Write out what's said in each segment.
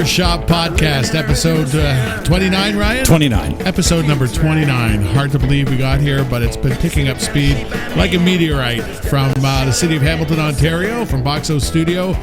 Barber Shop Podcast, episode 29, Ryan? 29. Episode number 29. Hard to believe we got here, but it's been picking up speed like a meteorite from the city of Hamilton, Ontario, from Boxo Studio,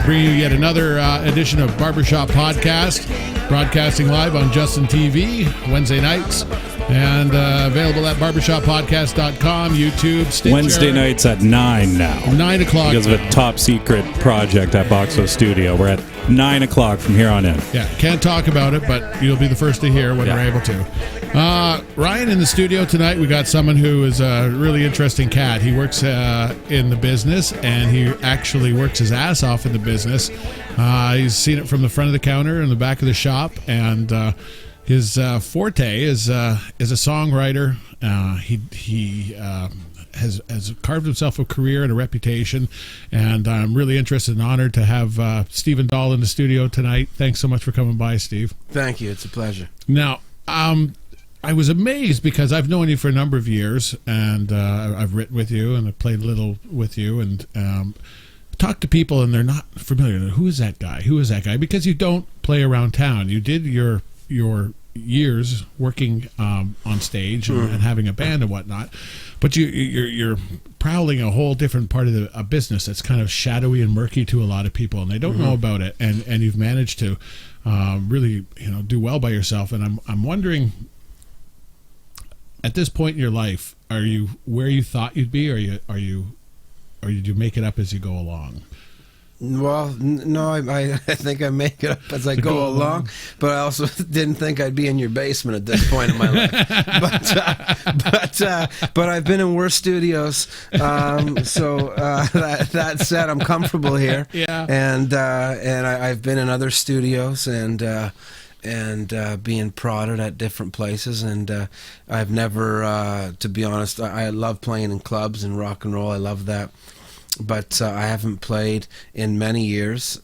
bringing you yet another edition of Barber Shop Podcast, broadcasting live on Justin TV, Wednesday nights, and available at barbershoppodcast.com, YouTube, Stitcher. Wednesday nights at 9 now. 9 o'clock. Because of a top secret project at Boxo Studio. We're at 9 o'clock from here on in. Yeah, can't talk about it, but you'll be the first to hear when we're able to. Ryan, in the studio tonight, we got someone who is a really interesting cat. He works in the business, and he actually works his ass off in the business. He's seen it from the front of the counter and the back of the shop, and his forte is a songwriter. He has carved himself a career and a reputation, and I'm really interested and honored to have Steven Dall in the studio tonight. Thanks so much for coming by, Steve. Thank you. It's a pleasure. Now, I was amazed because I've known you for a number of years, and I've written with you, and I've played a little with you, and talked to people, and they're not familiar. Who is that guy? Who is that guy? Because you don't play around town. You did your years working on stage and having a band and whatnot, but you're prowling a whole different part of a business that's kind of shadowy and murky to a lot of people, and they don't know about it, and you've managed to really do well by yourself. And I'm wondering, at this point in your life, are you where you thought you'd be, or did you make it up as you go along? Well, no, I think I make it up as I go along, but I also didn't think I'd be in your basement at this point in my life. But I've been in worse studios, so that said, I'm comfortable here. Yeah. And I've been in other studios and being prodded at different places, and I've never, to be honest, I love playing in clubs and rock and roll. I love that. But I haven't played in many years,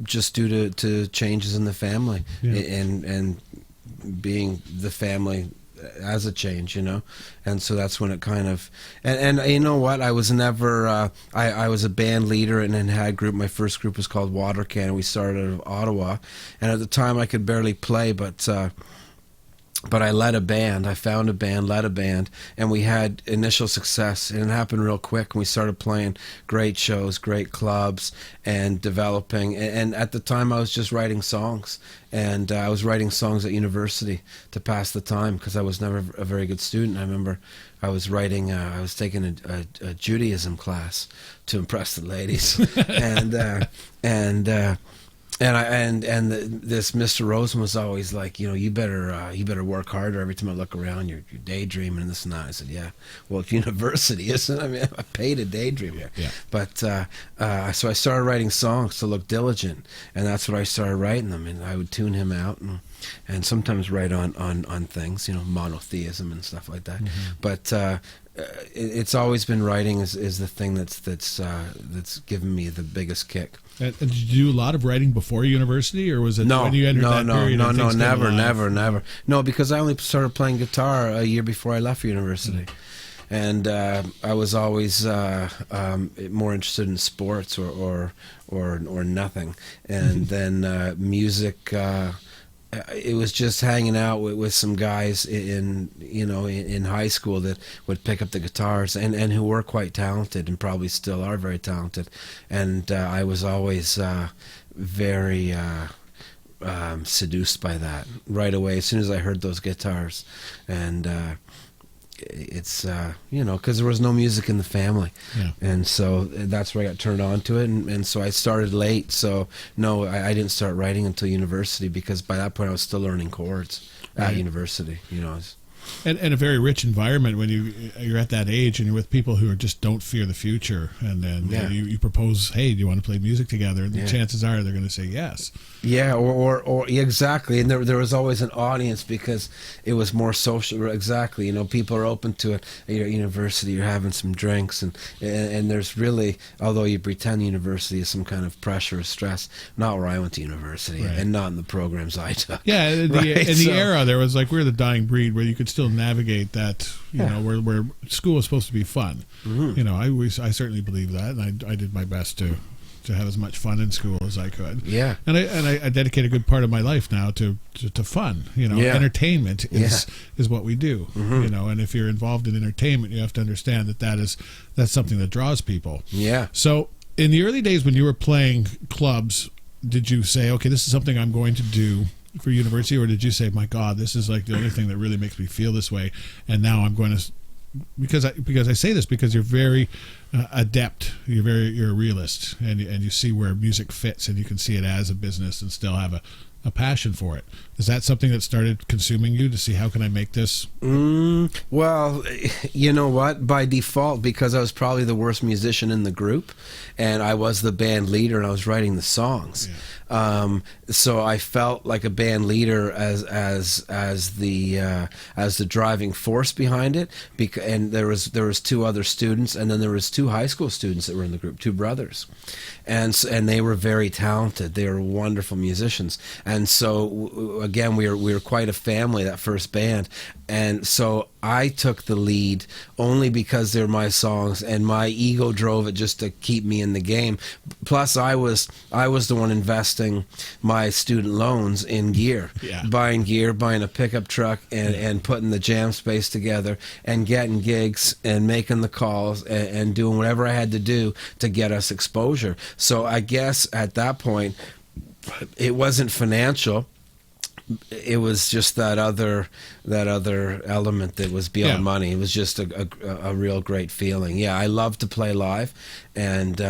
just due to changes in the family, and being the family as a change, and so that's when it kind of, and you know what, I was never, I was a band leader and had a group. My first group was called Water Can. We started out of Ottawa, and at the time I could barely play, but I led a band. I found a band, led a band, and we had initial success, and it happened real quick. And we started playing great shows, great clubs, and developing. And at the time, I was just writing songs, and I was writing songs at university to pass the time because I was never a very good student. I remember I was writing, I was taking a Judaism class to impress the ladies, this Mr. Rosen was always like, you better work harder. Every time I look around, you're daydreaming and this and that. I said, yeah, well, it's university, isn't it? I mean, I paid a daydreamer. Yeah. But so I started writing songs to look diligent, and that's what I started writing them. And I would tune him out and sometimes write on things, monotheism and stuff like that. But it's always been writing is the thing that's given me the biggest kick. And did you do a lot of writing before university, or was it when you entered that period? No, never. No, because I only started playing guitar a year before I left university. And I was always more interested in sports or nothing. And then music. It was just hanging out with some guys in high school that would pick up the guitars and who were quite talented and probably still are very talented. And I was always very seduced by that right away as soon as I heard those guitars. And it's because there was no music in the family, and so that's where I got turned on to it, and so I started late. So no, I didn't start writing until university, because by that point I was still learning chords at university. And a very rich environment when you're at that age and you're with people who just don't fear the future, and then you propose, hey, do you want to play music together? And the chances are they're going to say yes. Yeah, or exactly. And there was always an audience because it was more social. Exactly, people are open to it. You're at university, you're having some drinks, and there's really, although you pretend university is some kind of pressure or stress, not where I went to university, and not in the programs I took. Yeah, in the era there was like, we're the dying breed where you could still navigate that, where school is supposed to be fun. I certainly believe that, and I did my best to to have as much fun in school as I could. Yeah. And I dedicate a good part of my life now to fun. Entertainment is what we do. And if you're involved in entertainment, you have to understand that's something that draws people. Yeah. So in the early days when you were playing clubs, did you say, okay, this is something I'm going to do for university, or did you say, my God, this is like the only thing that really makes me feel this way, and now I'm going to, because I say this because you're very adept, you're a realist, and you see where music fits, and you can see it as a business and still have a passion for it. Is that something that started consuming you to see how can I make this? Well, you know what? By default, because I was probably the worst musician in the group, and I was the band leader, and I was writing the songs. Yeah. So I felt like a band leader as the driving force behind it. And there was 2 other students, and then there was 2 high school students that were in the group, 2 brothers, and they were very talented. They were wonderful musicians, and so again, we were quite a family, that first band. And so I took the lead only because they're my songs, and my ego drove it just to keep me in the game. Plus, I was the one investing my student loans in gear, buying a pickup truck, and putting the jam space together, and getting gigs, and making the calls, and doing whatever I had to do to get us exposure. So I guess at that point, it wasn't financial. It was just that other element that was beyond money. It was just a real great feeling. Yeah, I love to play live, and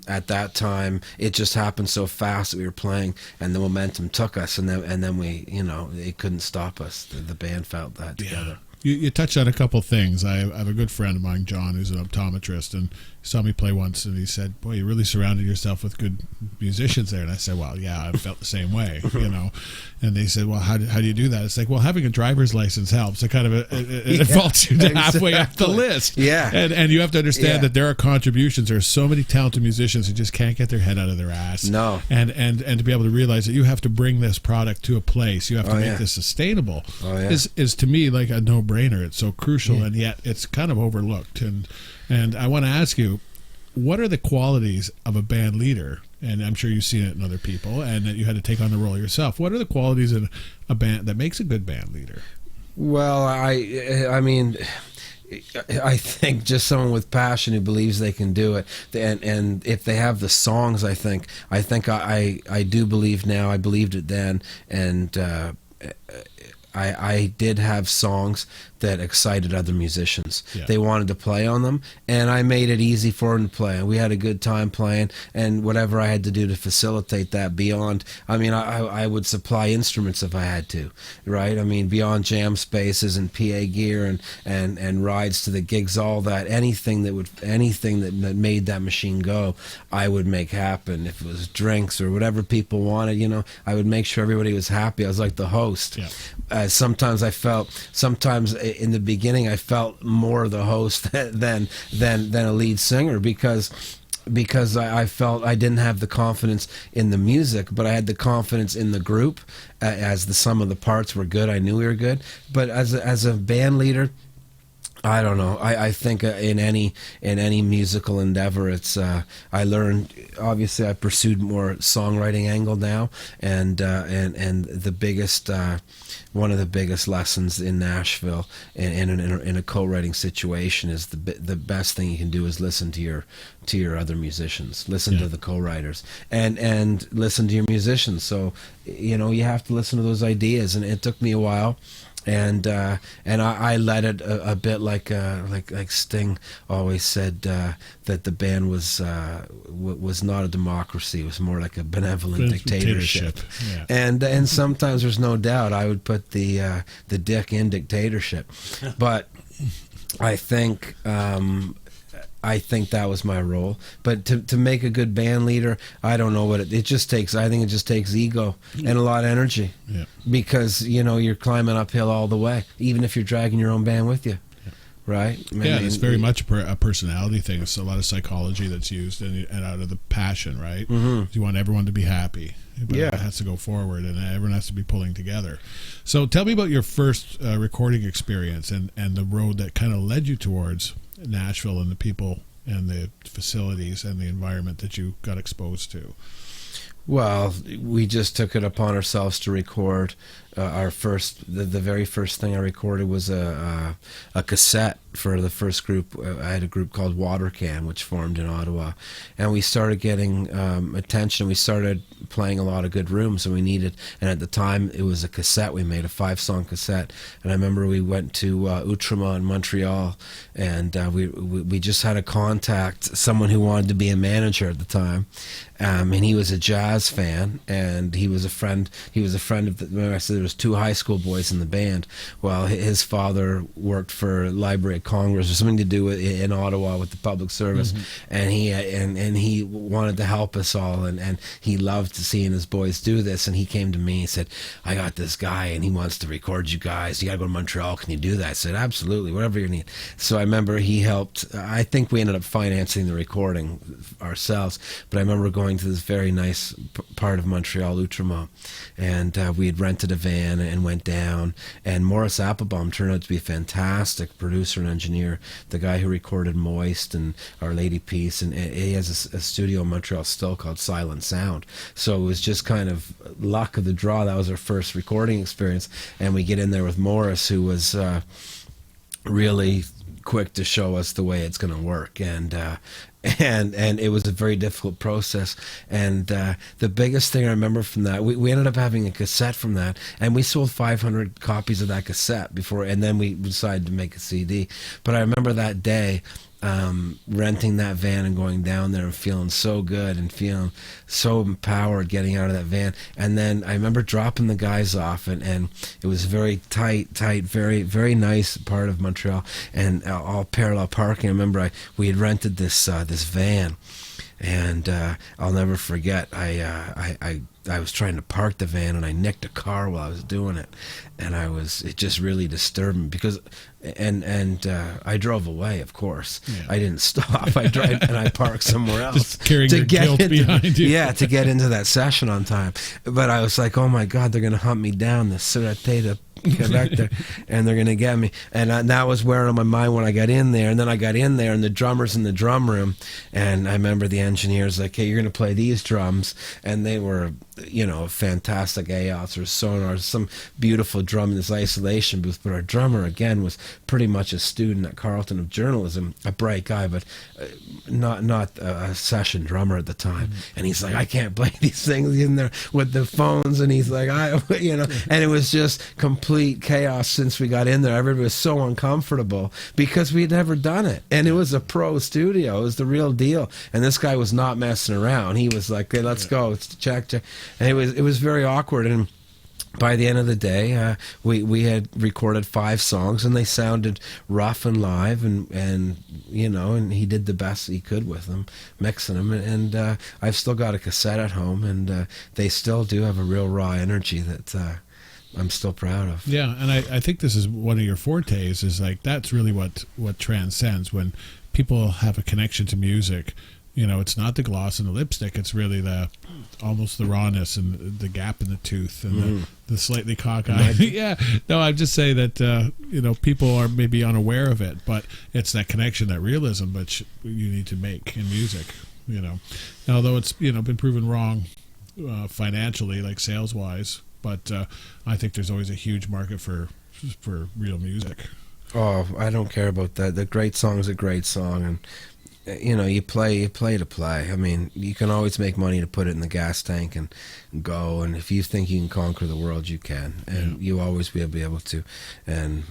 at that time it just happened so fast that we were playing, and the momentum took us, and then we, it couldn't stop us. The band felt that together. You touched on a couple things. I have a good friend of mine, John, who's an optometrist, and he saw me play once, and he said, "Boy, you really surrounded yourself with good musicians there." And I said, "Well, yeah, I felt the same way, And they said, "Well, how do you do that?" It's like, well, having a driver's license helps. It kind of it vaults you halfway up the list. Yeah, and you have to understand that there are contributions. There are so many talented musicians who just can't get their head out of their ass. No, and to be able to realize that you have to bring this product to a place, you have to make this sustainable. Is to me like a no-brainer. It's so crucial, and yet it's kind of overlooked. And I want to ask you, what are the qualities of a band leader? And I'm sure you've seen it in other people, and that you had to take on the role yourself. What are the qualities in a band that makes a good band leader? Well, I mean, I think just someone with passion who believes they can do it, and if they have the songs, I think I do believe now. I believed it then, and I did have songs that excited other musicians. Yeah. They wanted to play on them, and I made it easy for them to play. We had a good time playing, and whatever I had to do to facilitate that beyond, I mean, I would supply instruments if I had to, right? I mean, beyond jam spaces and PA gear and rides to the gigs, all that, anything that made that machine go, I would make happen. If it was drinks or whatever people wanted, I would make sure everybody was happy. I was like the host. Yeah. Sometimes in the beginning I felt more the host than a lead singer because I felt I didn't have the confidence in the music, but I had the confidence in the group. As the sum of the parts were good, I knew we were good. But as a band leader, I don't know. I think in any musical endeavor, it's I learned. Obviously, I pursued more songwriting angle now, and the biggest one of the biggest lessons in Nashville in a co-writing situation is the best thing you can do is listen to your other musicians, listen to the co-writers, and listen to your musicians. So you have to listen to those ideas, and it took me a while. And I led it a bit like Sting always said that the band was not a democracy. It was more like a benevolent dictatorship. Yeah. And sometimes there's no doubt I would put the dick in dictatorship, but I think that was my role. But to make a good band leader, I don't know what it just takes. I think it just takes ego and a lot of energy. Yeah. Because, you're climbing uphill all the way, even if you're dragging your own band with you. Yeah. Right? It's very much a personality thing. It's a lot of psychology that's used and out of the passion, right? Mm-hmm. You want everyone to be happy. But it has to go forward, and everyone has to be pulling together. So tell me about your first recording experience and the road that kind of led you towards Nashville and the people the facilities and the environment that you got exposed to? Well, we just took it upon ourselves to record the very first thing I recorded was a cassette for the first group. I had a group called Water Can, which formed in Ottawa, and we started getting attention. We started playing a lot of good rooms, and and at the time it was a cassette. We made a 5-song cassette, and I remember we went to Outremont in Montreal, and we just had a contact, someone who wanted to be a manager at the time, and he was a jazz fan, and he was a friend. He was a friend of remember I said there was 2 high school boys in the band. Well, his father worked for Library of Congress or something to do with in Ottawa with the public service, and he wanted to help us all, and he loved seeing his boys do this. And he came to me and said, "I got this guy, and he wants to record you guys. You got to go to Montreal. Can you do that?" I said, "Absolutely, whatever you need." So I remember he helped. I think we ended up financing the recording ourselves, but I remember going to this very nice part of Montreal, Outremont, and we had rented a van and went down. And Maurice Applebaum turned out to be a fantastic producer and engineer, the guy who recorded Moist and Our Lady Peace, and he has a studio in Montreal still called Silent Sound. So it was just kind of luck of the draw. That was our first recording experience, and we get in there with Maurice, who was really quick to show us the way it's going to work, and it was a very difficult process. And the biggest thing I remember from that, we ended up having a cassette from that, and we sold 500 copies of that cassette before, and then we decided to make a CD. But I remember that day renting that van and going down there and feeling so good and feeling so empowered getting out of that van. And then I remember dropping the guys off, and it was very tight, very, very nice part of Montreal, and all parallel parking. I remember we had rented this van, and I'll never forget, I was trying to park the van, and I nicked a car while I was doing it, and it just really disturbed me because, and I drove away, of course. Yeah. I didn't stop. I drove and I parked somewhere else. Just carrying your guilt behind you. Yeah, to get into that session on time. But I was like, oh my God, they're going to hunt me down, the Sûreté de Quebec, and they're going to get me. And that was wearing on my mind when I got in there. And then I got in there, and the drummer's in the drum room, and I remember the engineer's like, hey, you're going to play these drums. And they were, fantastic AOS or sonars, some beautiful drum in this isolation booth. But our drummer, again, was pretty much a student at Carleton of journalism, a bright guy, but not a session drummer at the time. And he's like, I can't play these things in there with the phones. And he's like, and it was just complete chaos since we got in there. Everybody was so uncomfortable because we had never done it. And it was a pro studio. It was the real deal. And this guy was not messing around. He was like, hey, let's go. It's check. And it was very awkward. And by the end of the day, we had recorded 5 songs, and they sounded rough and live, and he did the best he could with them, mixing them. And I've still got a cassette at home, and they still do have a real raw energy that I'm still proud of. Yeah, and I think this is one of your fortes, is like that's really what transcends when people have a connection to music. It's not the gloss and the lipstick. It's really almost the rawness and the gap in the tooth and the slightly cockeyed. Yeah. No, I just say that, people are maybe unaware of it, but it's that connection, that realism that you need to make in music, Although it's, been proven wrong financially, like sales-wise, but I think there's always a huge market for real music. Oh, I don't care about that. The great song is a great song, and you play to play. I mean, you can always make money to put it in the gas tank and go. And if you think you can conquer the world, you can. And you always will be able to. And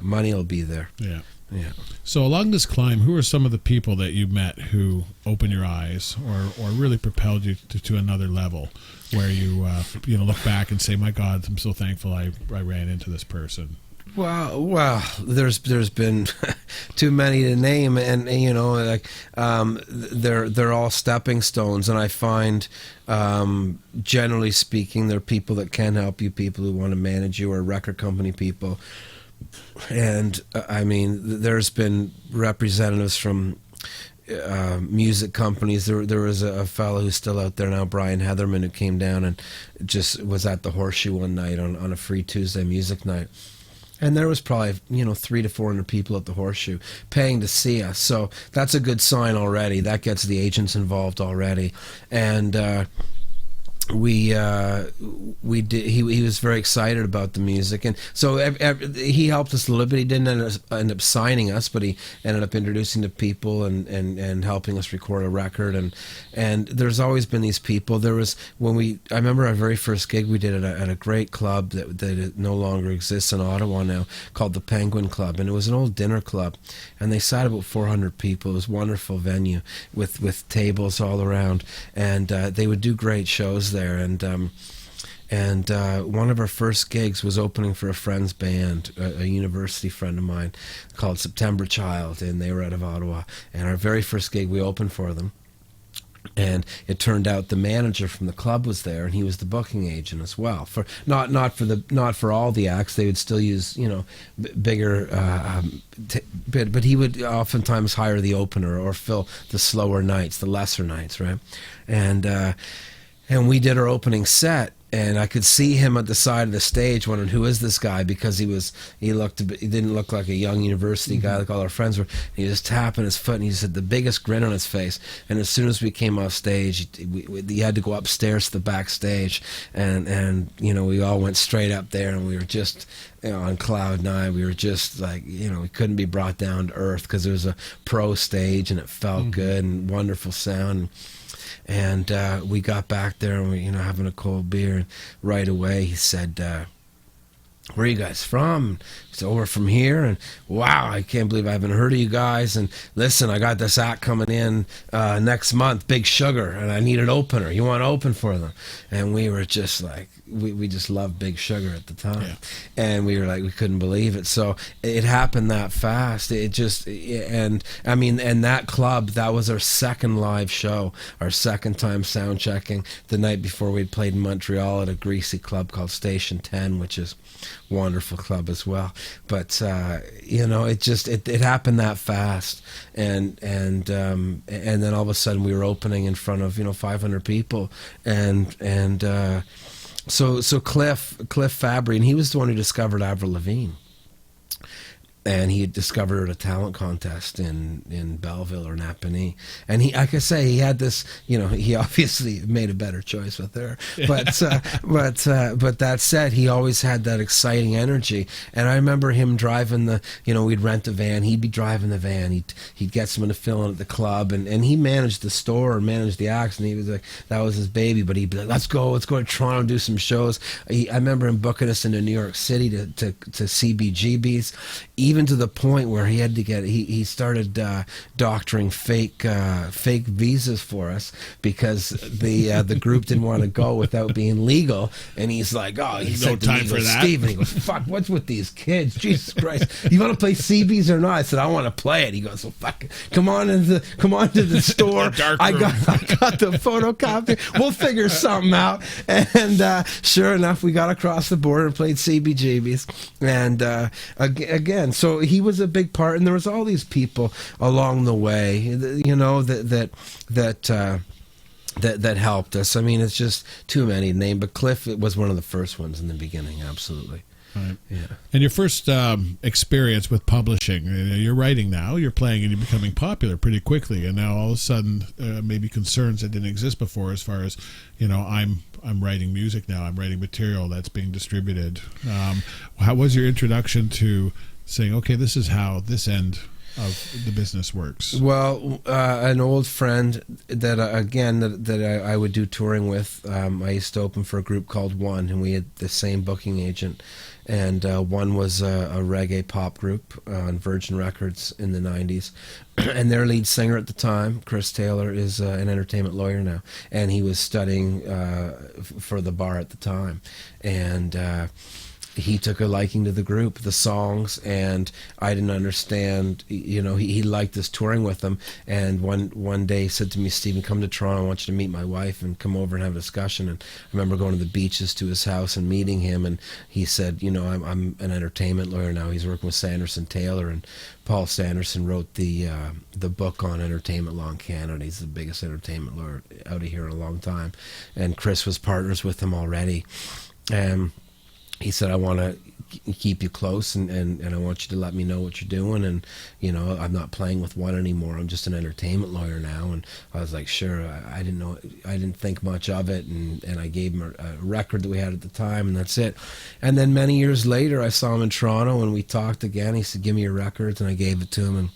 money will be there. Yeah. Yeah. So along this climb, who are some of the people that you met who opened your eyes or really propelled you to another level, where you look back and say, my God, I'm so thankful I ran into this person? Well, there's been too many to name, and they're all stepping stones, and I find, generally speaking, there are people that can help you, people who want to manage you, or record company people, and I mean, there's been representatives from music companies. There was a fellow who's still out there now, Brian Heatherman, who came down and just was at the Horseshoe one night on a free Tuesday music night. And there was probably 300 to 400 people at the Horseshoe paying to see us. So that's a good sign already. That gets the agents involved already. And he was very excited about the music, and so he helped us a little bit. He didn't end up signing us, but he ended up introducing the people and helping us record a record. And there's always been these people. There was I remember our very first gig we did at a great club that no longer exists in Ottawa now, called the Penguin Club, and it was an old dinner club, and they sat about 400 people. It was a wonderful venue with tables all around, and they would do great shows there. And one of our first gigs was opening for a friend's band, a university friend of mine, called September Child, and they were out of Ottawa. And our very first gig, we opened for them. And it turned out the manager from the club was there, and he was the booking agent as well. For not for all the acts, they would still use bigger, but he would oftentimes hire the opener or fill the slower nights, the lesser nights, right? And we did our opening set, and I could see him at the side of the stage wondering, who is this guy? Because he didn't look like a young university guy like all our friends were. He was tapping his foot, and he just had the biggest grin on his face. And as soon as we came off stage, he had to go upstairs to the backstage, and we all went straight up there, and we were just on cloud nine. We were just like, we couldn't be brought down to earth because it was a pro stage, and it felt good and wonderful sound. And we got back there, and we, having a cold beer. And right away, he said, "Where are you guys from?" He said, "Oh, we're from here." And wow, I can't believe I haven't heard of you guys. And listen, I got this act coming in next month, Big Sugar, and I need an opener. You want to open for them? And we were just like, we just loved Big Sugar at the time. Yeah. And we were like, we couldn't believe it. So it happened that fast. And that club, that was our second live show, our second time sound checking. The night before, we'd played in Montreal at a greasy club called Station 10, which is a wonderful club as well. But it happened that fast, and then all of a sudden we were opening in front of 500 people, so Cliff Fabry, and he was the one who discovered Avril Lavigne. And he had discovered her at a talent contest in Belleville or Napanee. And he, like I say, he had this, he obviously made a better choice with her. But that said, he always had that exciting energy. And I remember him driving we'd rent a van. He'd be driving the van. He'd get someone to fill in at the club. And he managed the store and managed the acts. And he was like, that was his baby. But he'd be like, let's go to Toronto and do some shows. I remember him booking us into New York City to CBGB's. Even to the point where he had to he started doctoring fake visas for us because the group didn't want to go without being legal. And he's like, he said to me, he goes, Steve, and he goes, fuck, what's with these kids? Jesus Christ, you want to play CBs or not? I said, I want to play it. He goes, well, fuck it. Come on to the store. I got the photocopy. We'll figure something out. And sure enough, we got across the border and played CBGBs. And again, so he was a big part, and there was all these people along the way, that helped us. I mean, it's just too many to name, but Cliff was one of the first ones in the beginning, absolutely. Right. Yeah. And your first experience with publishing, you're writing now, you're playing, and you're becoming popular pretty quickly, and now all of a sudden maybe concerns that didn't exist before as far as, I'm writing music now, I'm writing material that's being distributed. How was your introduction to saying, okay, this is how this end of the business works? Well, an old friend that I would do touring with, I used to open for a group called One, and we had the same booking agent. And One was a reggae pop group on Virgin Records in the 90s. And their lead singer at the time, Chris Taylor, is an entertainment lawyer now. And he was studying for the bar at the time. And he took a liking to the group, the songs, and I didn't understand. He liked us touring with them. And one day he said to me, Stephen, come to Toronto. I want you to meet my wife and come over and have a discussion. And I remember going to the Beaches to his house and meeting him. And he said, I'm an entertainment lawyer now. He's working with Sanderson Taylor, and Paul Sanderson wrote the book on entertainment law in Canada. He's the biggest entertainment lawyer out of here in a long time. And Chris was partners with him already. And he said, I want to keep you close, and I want you to let me know what you're doing. And I'm not playing with one anymore. I'm just an entertainment lawyer now. And I was like, sure. I didn't know. I didn't think much of it, and I gave him a record that we had at the time, and that's it. And then many years later, I saw him in Toronto, and we talked again. He said, "Give me your records," and I gave it to him, and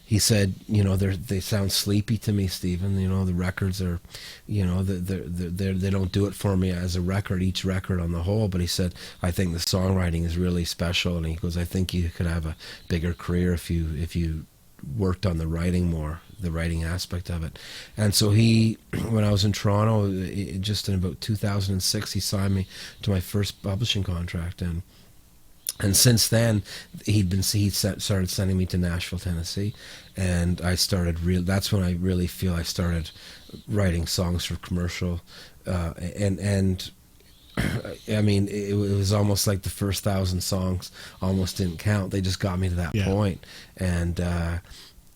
he said, they sound sleepy to me, Steven. The records are, they don't do it for me as a record, each record on the whole. But he said, I think the songwriting is really special. And he goes, I think you could have a bigger career if you worked on the writing more, the writing aspect of it. And so when I was in Toronto, just in about 2006, he signed me to my first publishing contract. And since then, he started sending me to Nashville, Tennessee, and I started that's when I really feel I started writing songs for commercial, and I mean, it was almost like the first 1,000 songs almost didn't count. They just got me to that point, and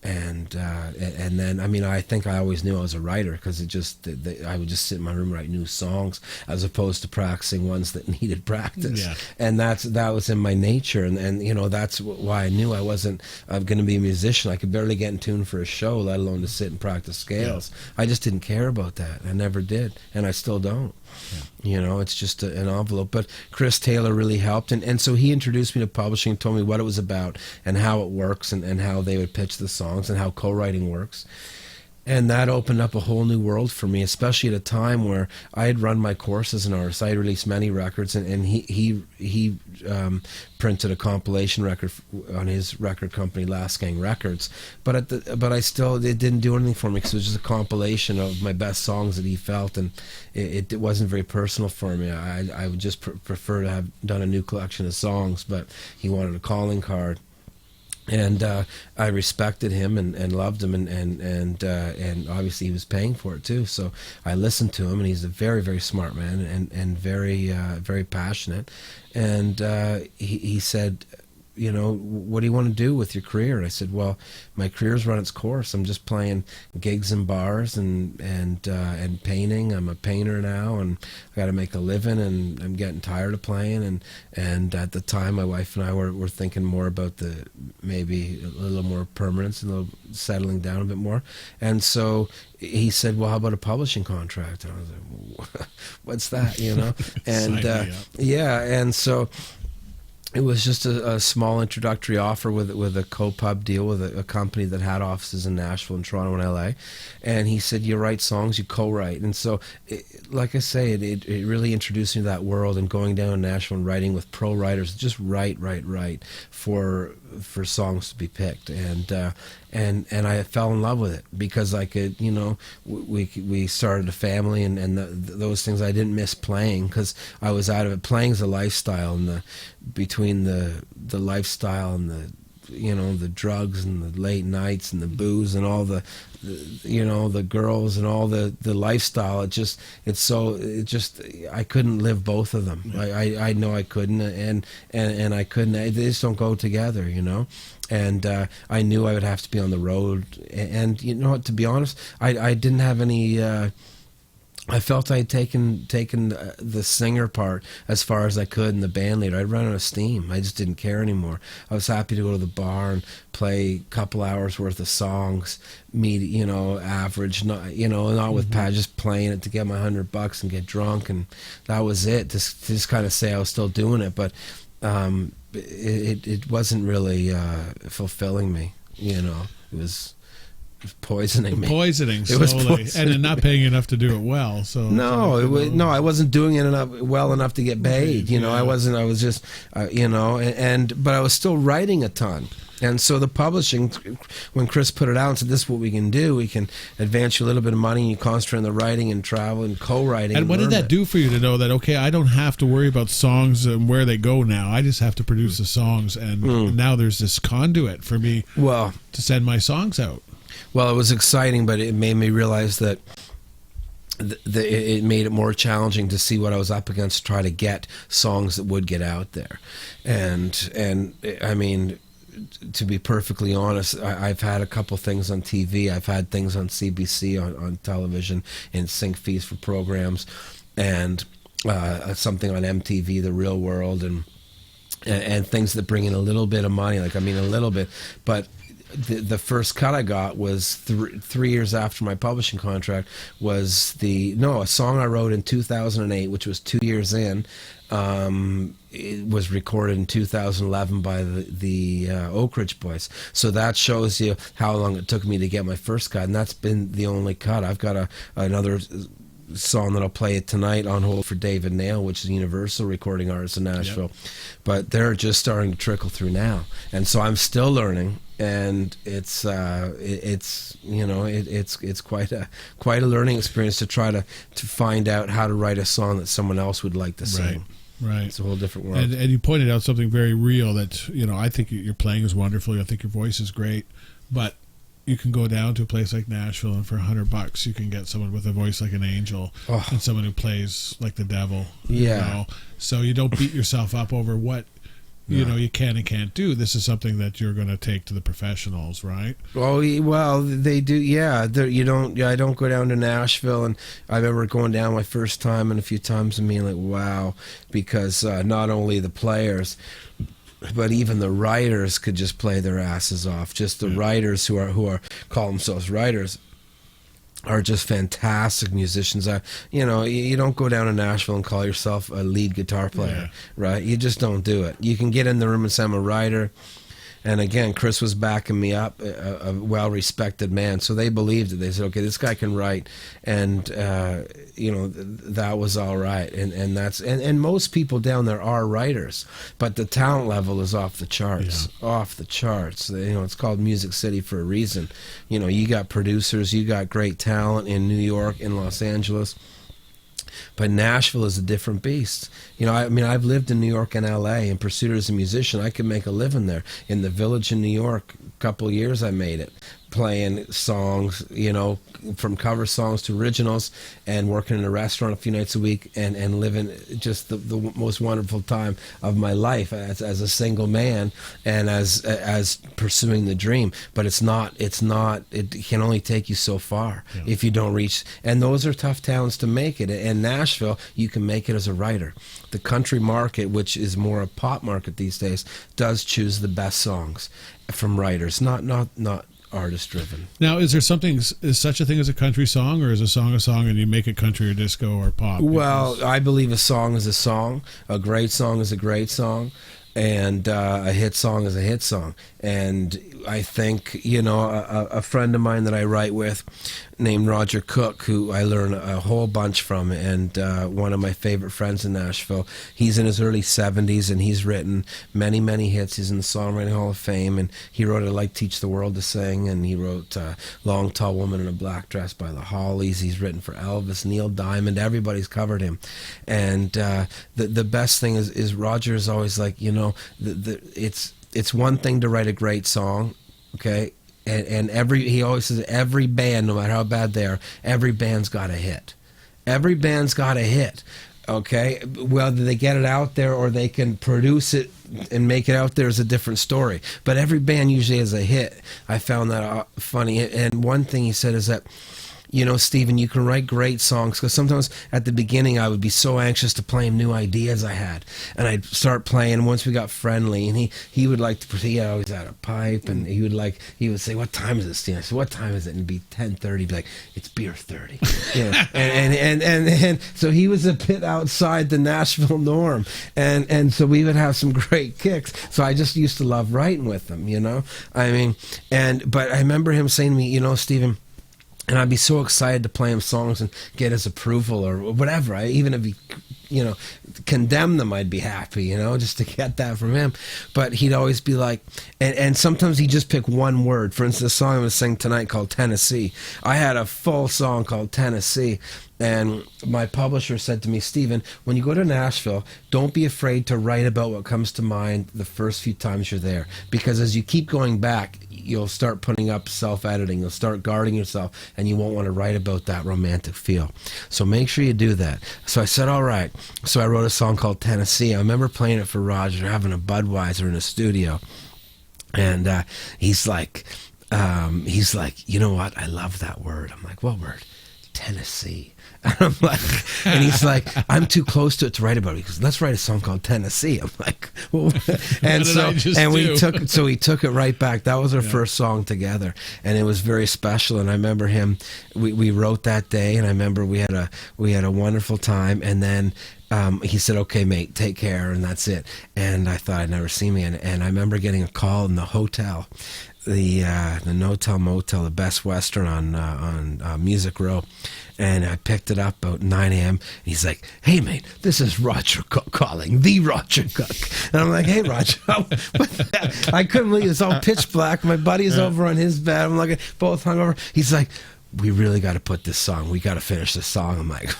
then, I mean, I think I always knew I was a writer, because I would just sit in my room and write new songs as opposed to practicing ones that needed practice. Yeah. And that was in my nature, and that's why I knew I wasn't going to be a musician. I could barely get in tune for a show, let alone to sit and practice scales. Yeah. I just didn't care about that. I never did, and I still don't. Yeah. It's just an envelope. But Chris Taylor really helped, and so he introduced me to publishing, told me what it was about and how it works, and how they would pitch the songs and how co-writing works. And that opened up a whole new world for me, especially at a time where I had run my course as an artist. I had released many records, and he printed a compilation record on his record company, Last Gang Records. But it didn't do anything for me, because it was just a compilation of my best songs that he felt, and it wasn't very personal for me. I would just prefer to have done a new collection of songs, but he wanted a calling card. And I respected him and loved him, and obviously he was paying for it too. So I listened to him, and he's a very, very smart man, and very, very passionate. And he said, what do you want to do with your career? And I said, well, my career's run its course. I'm just playing gigs in bars and painting. I'm a painter now, and I got to make a living, and I'm getting tired of playing. And at the time, my wife and I were thinking more about maybe a little more permanence, and a little settling down a bit more. And so he said, well, how about a publishing contract? And I was like, well, what's that? And and so it was just a small introductory offer with a co-pub deal with a company that had offices in Nashville and Toronto and LA. And he said, you write songs, you co-write. And so, like I say, it really introduced me to that world, and going down to Nashville and writing with pro writers, just write for songs to be picked. And I fell in love with it, because I could, we started a family, and those things I didn't miss playing, because I was out of it. Playing's a lifestyle, and between the lifestyle and the drugs and the late nights and the booze and all the girls and all the lifestyle, I couldn't live both of them. I know I couldn't, and I couldn't. They just don't go together, And I knew I would have to be on the road, and to be honest, I didn't have any. I felt I had taken the singer part as far as I could in the Bandleader. I'd run out of steam. I just didn't care anymore. I was happy to go to the bar and play a couple hours worth of songs, average, not with Pat, just playing it to get my $100 and get drunk, and that was it. To just kind of say I was still doing it, but it wasn't really fulfilling me. It was poisoning me. Poisoning slowly, and then not paying enough to do it well. So I wasn't doing it well enough to get paid. I wasn't. I was just, but I was still writing a ton. And so the publishing, when Chris put it out and said, this is what we can do, we can advance you a little bit of money, and you concentrate on the writing and travel and co-writing. And what did that do for you to know that, okay, I don't have to worry about songs and where they go now. I just have to produce the songs, and now there's this conduit for me to send my songs out. Well, it was exciting, but it made me realize that it made it more challenging to see what I was up against to try to get songs that would get out there. And I mean, to be perfectly honest, I've had a couple things on TV. I've had things on CBC, on television, in sync fees for programs, and something on MTV, The Real World, and and things that bring in a little bit of money, like, I mean, a little bit. But the first cut I got was 3 years after my publishing contract, was a song I wrote in 2008, which was 2 years in. It was recorded in 2011 by the Oak Ridge Boys. So that shows you how long it took me to get my first cut, and that's been the only cut. I've got another song that I'll play tonight, On Hold for David Nail, which is a Universal recording artist in Nashville. Yep. But they're just starting to trickle through now, and so I'm still learning, and it's quite a learning experience to try to find out how to write a song that someone else would like to sing. Right. It's a whole different world. And you pointed out something very real that, I think your playing is wonderful. I think your voice is great, but you can go down to a place like Nashville, and for $100 you can get someone with a voice like an angel and someone who plays like the devil. Yeah. So you don't beat yourself up over what you can and can't do. This is something that you're going to take to the professionals, right? Well, they do. Yeah, I don't go down to Nashville, and I remember going down my first time and a few times and being like, wow, because not only the players, but even the writers could just play their asses off. Just the writers who are call themselves writers are just fantastic musicians. You don't go down to Nashville and call yourself a lead guitar player, right? You just don't do it. You can get in the room and say, I'm a writer. And again, Chris was backing me up, a well-respected man. So they believed it. They said, okay, this guy can write. And, that was all right. And most people down there are writers. But the talent level is off the charts. Yeah. Off the charts. It's called Music City for a reason. You got producers, you got great talent in New York, in Los Angeles. But Nashville is a different beast. I've lived in New York and L.A. and pursued it as a musician. I could make a living there. In the Village in New York, a couple of years I made it, playing songs, from cover songs to originals, and working in a restaurant a few nights a week, and living just the most wonderful time of my life as a single man and as pursuing the dream. But it can only take you so far if you don't reach, and those are tough towns to make it. And Nashville, you can make it as a writer. The country market, which is more a pop market these days, does choose the best songs from writers, not artist driven. Now, is such a thing as a country song, or is a song and you make it country or disco or pop? Well, I believe a song is a song, a great song is a great song, and a hit song is a hit song. And I think, a friend of mine that I write with named Roger Cook, who I learn a whole bunch from, and one of my favorite friends in Nashville. He's in his early 70s, and he's written many, many hits. He's in the Songwriting Hall of Fame, and he wrote I Like Teach the World to Sing, and he wrote Long Tall Woman in a Black Dress by the Hollies. He's written for Elvis, Neil Diamond. Everybody's covered him. And the best thing is Roger is always like, it's one thing to write a great song, okay? And he always says every band, no matter how bad they are, every band's got a hit. Every band's got a hit, okay? Whether they get it out there or they can produce it and make it out there is a different story. But every band usually has a hit. I found that funny. And one thing he said is that, Steven, you can write great songs, because sometimes at the beginning I would be so anxious to play him new ideas I had, and I'd start playing. And once we got friendly, and he would like to, he always had a pipe, and he would say, "What time is it, Steven?" I said, "What time is it?" And it'd be 10:30. He'd be like, "It's beer 30." and so he was a bit outside the Nashville norm, and so we would have some great kicks. So I just used to love writing with him, but I remember him saying to me, Steven. And I'd be so excited to play him songs and get his approval or whatever. Even if he, condemned them, I'd be happy, just to get that from him. But he'd always be like, and sometimes he'd just pick one word. For instance, the song I'm going to sing tonight called Tennessee. I had a full song called Tennessee. And my publisher said to me, Steven, when you go to Nashville, don't be afraid to write about what comes to mind the first few times you're there. Because as you keep going back, you'll start putting up self-editing. You'll start guarding yourself, and you won't want to write about that romantic feel. So make sure you do that. So I said, all right. So I wrote a song called Tennessee. I remember playing it for Roger, having a Budweiser in a studio. And he's like, you know what? I love that word. I'm like, what word? Tennessee. And I'm like, and he's like, I'm too close to it to write about it. He goes, let's write a song called Tennessee. I'm like, well, and he took it right back. That was our first song together, and it was very special. And I remember him. We wrote that day, and I remember we had a wonderful time. And then he said, "Okay, mate, take care," and that's it. And I thought I'd never see me. And I remember getting a call in the hotel. The No-Tell Motel, the Best Western on Music Row, and I picked it up about 9 a.m. He's like, "Hey mate, this is Roger Cook calling, the Roger Cook," and I'm like, "Hey Roger," I couldn't believe it. It's all pitch black. My buddy is over on his bed. I'm like, both hungover. He's like, "We really got to put this song. We got to finish this song." I'm like,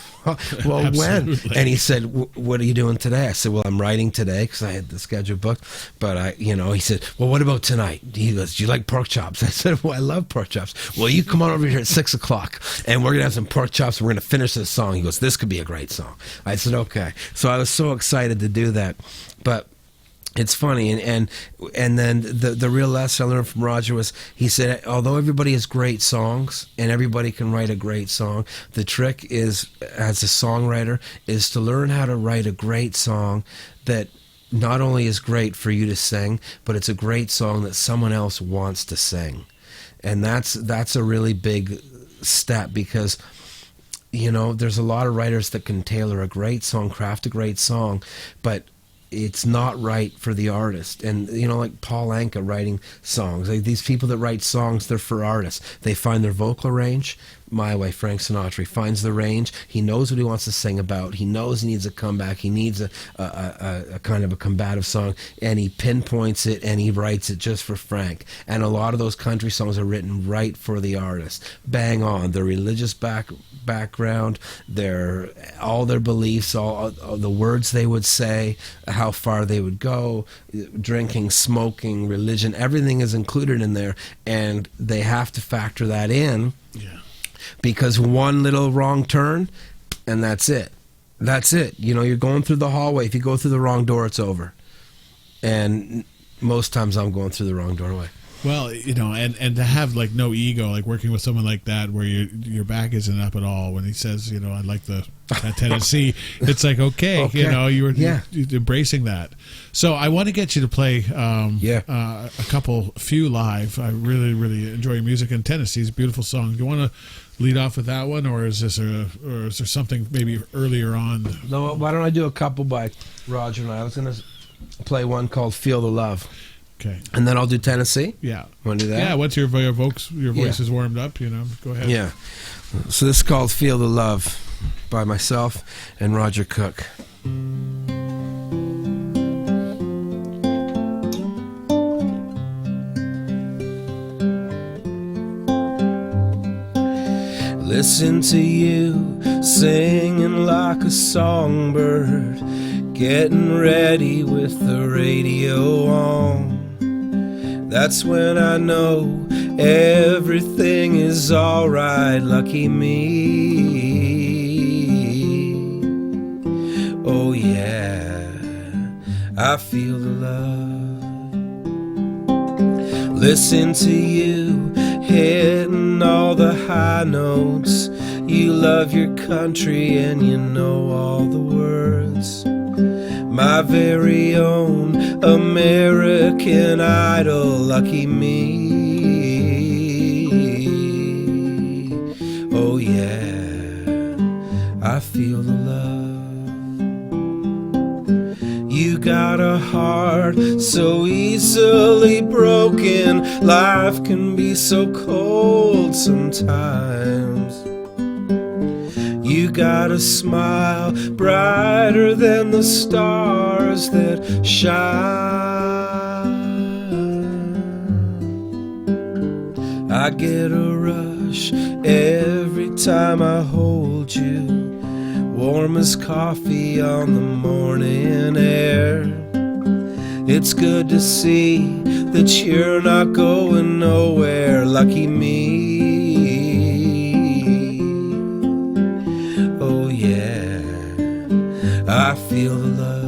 "Well, when?" And he said, "What are you doing today?" I said, "Well, I'm writing today because I had the schedule booked." But he said, "Well, what about tonight?" He goes, "Do you like pork chops?" I said, "Well, I love pork chops." "Well, you come on over here at 6:00 and we're gonna have some pork chops. And we're gonna finish this song." He goes, "This could be a great song." I said, "Okay." So I was so excited to do that, but. It's funny, and then the real lesson I learned from Roger was, he said, although everybody has great songs and everybody can write a great song, the trick is, as a songwriter, is to learn how to write a great song that not only is great for you to sing, but it's a great song that someone else wants to sing. And that's a really big step, because there's a lot of writers that can tailor a great song, craft a great song, but it's not right for the artist. And like Paul Anka writing songs, like these people that write songs, they're for artists. They find their vocal range. My way, Frank Sinatra, he finds the range. He knows what he wants to sing about. He knows he needs a comeback. He needs a kind of a combative song, and he pinpoints it and he writes it just for Frank. And a lot of those country songs are written right for the artist. Bang on. Their religious background, all their beliefs, all the words they would say, how far they would go, drinking, smoking, religion, everything is included in there, and they have to factor that in. Yeah. Because one little wrong turn, and that's it. That's it. You're going through the hallway. If you go through the wrong door, it's over. And most times I'm going through the wrong doorway. Well, and to have like no ego, like working with someone like that, where your back isn't up at all. When he says, I like that Tennessee, it's like okay. You're embracing that. So I want to get you to play a few live. I really, really enjoy your music, and Tennessee's a beautiful song. Do you want to lead off with that one, or is there something maybe earlier on? No, why don't I do a couple by Roger and I? I was going to play one called "Feel the Love." Okay. And then I'll do Tennessee? Yeah. Want to do that? Yeah, once your voice is warmed up, go ahead. Yeah. So this is called "Feel the Love" by myself and Roger Cook. Listen to you singing like a songbird, getting ready with the radio on. That's when I know everything is alright, lucky me. Oh yeah, I feel the love. Listen to you hitting all the high notes. You love your country and you know all the words. My very own American Idol, lucky me. Oh yeah, I feel the love. You got a heart so easily broken. Life can be so cold sometimes. You got a smile brighter than the stars that shine. I get a rush every time I hold you, warm as coffee on the morning air. It's good to see that you're not going nowhere, lucky me. I feel the love.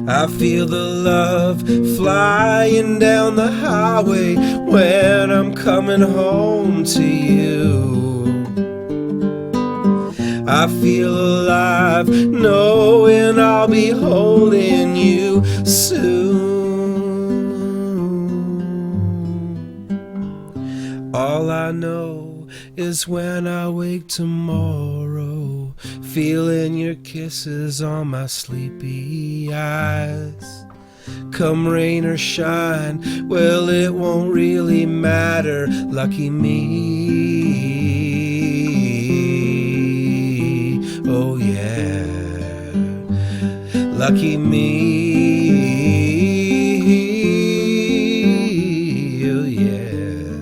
I feel the love flying down the highway when I'm coming home to you. I feel alive knowing I'll be holding you soon. All I know is when I wake tomorrow, feeling your kisses on my sleepy eyes. Come rain or shine, well, it won't really matter. Lucky me, oh yeah, lucky me, oh yeah,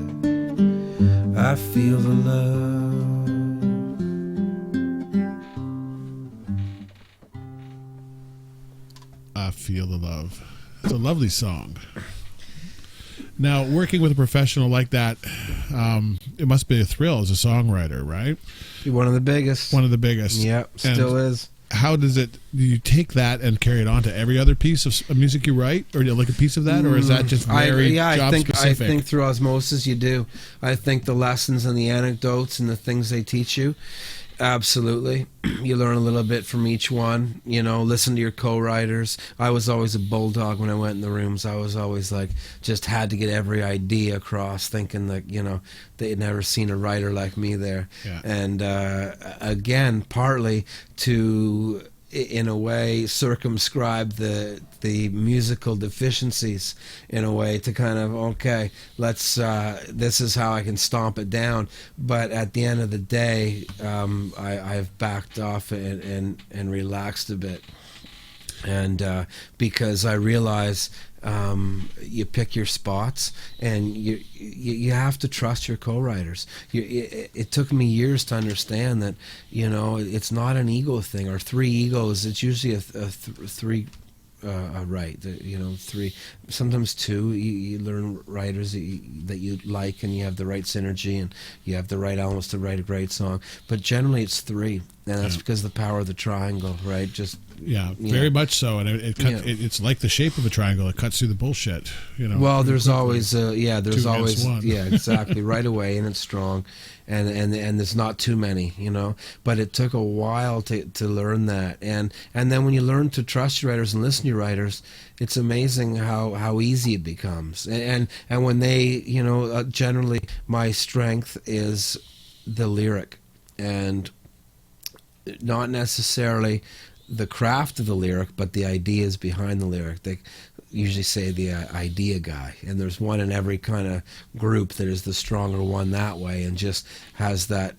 I feel the love. I feel the love. It's a lovely song. Now, working with a professional like that, it must be a thrill as a songwriter, right? One of the biggest. One of the biggest. Yep, still is. How do you take that and carry it on to every other piece of music you write, or do you like a piece of that, or is that just very job specific? I think through osmosis you do. I think the lessons and the anecdotes and the things they teach you, absolutely. You learn a little bit from each one, listen to your co-writers. I was always a bulldog when I went in the rooms. I was always like, just had to get every idea across, thinking that, they had never seen a writer like me there. Yeah. And again, partly to, in a way, circumscribe the musical deficiencies, in a way, to kind of, okay, let's this is how I can stomp it down. But at the end of the day, I've backed off and relaxed a bit, and because I realize you pick your spots, and you have to trust your co-writers. It took me years to understand that it's not an ego thing or three egos. It's usually three. Right, three, sometimes two. You learn writers that you like, and you have the right synergy, and you have the right elements to write a great song. But generally, it's three, and that's because of the power of the triangle, right? Very much so, and it's like the shape of a triangle. It cuts through the bullshit. Well, there's always one. Yeah, exactly, right away, and it's strong, and there's not too many, But it took a while to learn that, and then when you learn to trust your writers and listen to your writers, it's amazing how easy it becomes. And when they, generally my strength is the lyric, and not necessarily the craft of the lyric, but the ideas behind the lyric. They usually say the idea guy, and there's one in every kind of group that is the stronger one that way, and just has that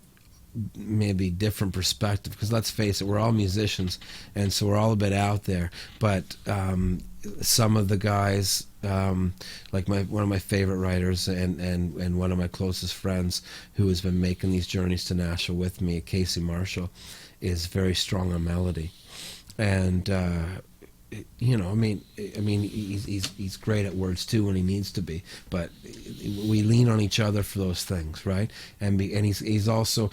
maybe different perspective, because let's face it, we're all musicians, and so we're all a bit out there, but some of the guys, like one of my favorite writers and one of my closest friends who has been making these journeys to Nashville with me, Casey Marshall, is very strong on melody, and he's great at words too when he needs to be, but we lean on each other for those things, right? And he's also,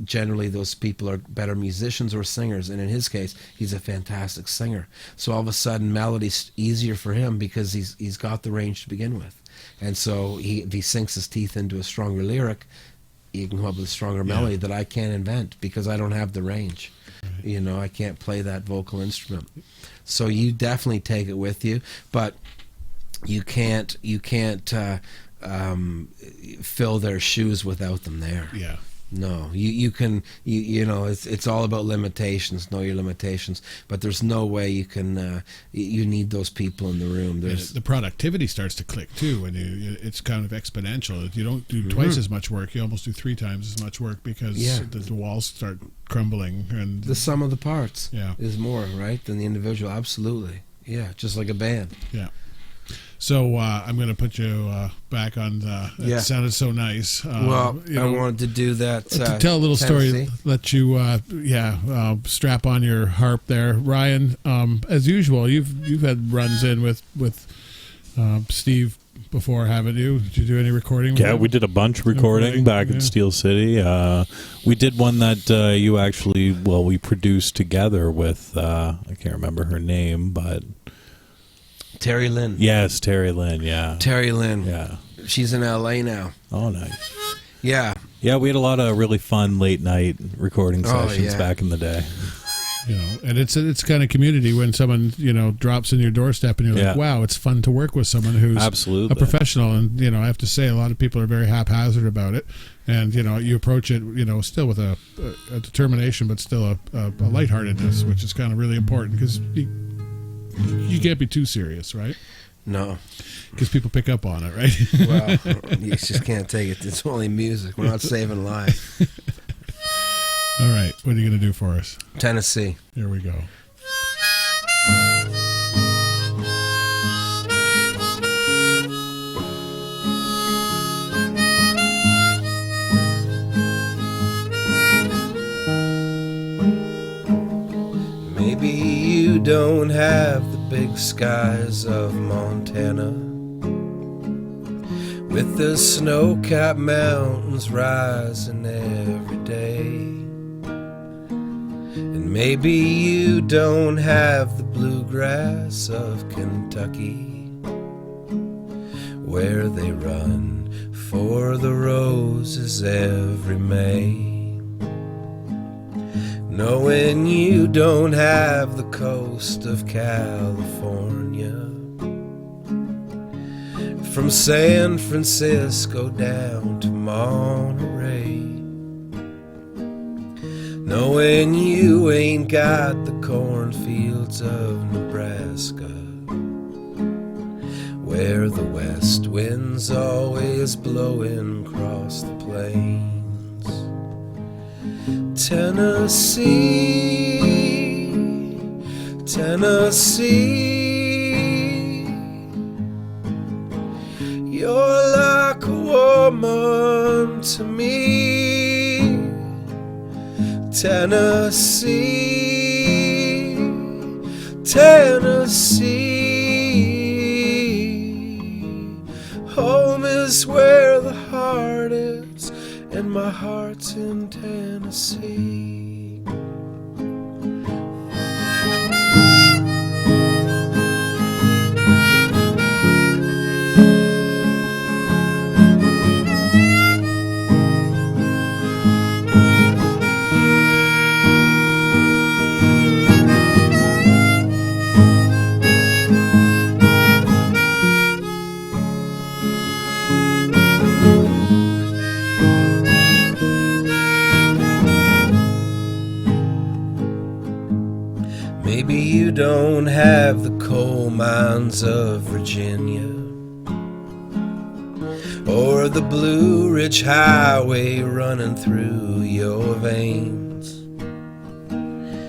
generally those people are better musicians or singers, and in his case, he's a fantastic singer. So all of a sudden, melody's easier for him because he's got the range to begin with, and so if he sinks his teeth into a stronger lyric, he can come up with a stronger melody that I can't invent because I don't have the range. Right. I can't play that vocal instrument. So you definitely take it with you, but you can't fill their shoes without them there. Yeah. No, you can, it's all about limitations, know your limitations, but there's no way you can, you need those people in the room. The productivity starts to click too, when it's kind of exponential. If you don't do twice as much work, you almost do 3 times as much work, because the walls start crumbling. And the sum of the parts is more, right, than the individual, absolutely. Yeah, just like a band. Yeah. So I'm going to put you back on. It sounded so nice. I wanted to do that. To tell a little story, let you strap on your harp there, Ryan. As usual, you've had runs in with Steve before, haven't you? Did you do any recording? Yeah, we did a bunch of recording back in Steel City. We did one that you actually, we produced together with, I can't remember her name, but... Terry Lynn. Yes, Terry Lynn, yeah. Terry Lynn. Yeah. She's in L.A. now. Oh, nice. Yeah. Yeah, we had a lot of really fun late night recording sessions back in the day. You know, and it's kind of community when someone, you know, drops in your doorstep and you're like, wow, it's fun to work with someone who's a professional. And, you know, I have to say a lot of people are very haphazard about it. And, you know, you approach it, you know, still with a determination, but still a lightheartedness, which is kind of really important because you can't be too serious, right? No. Because people pick up on it, right? Well, you just can't take it. It's only music. We're not saving lives. All right, what are you going to do for us? Tennessee. Here we go. Maybe you don't have the big skies of Montana, with the snow-capped mountains rising every day. And maybe you don't have the bluegrass of Kentucky, where they run for the roses every May. Knowing you don't have the coast of California, from San Francisco down to Monterey. Knowing you ain't got the cornfields of Nebraska, where the west wind's always blowing across the plains. Tennessee, Tennessee, you're like a woman to me. Tennessee, Tennessee, home is where the heart is, and my heart's in Tennessee. Maybe you don't have the coal mines of Virginia, or the Blue Ridge Highway running through your veins.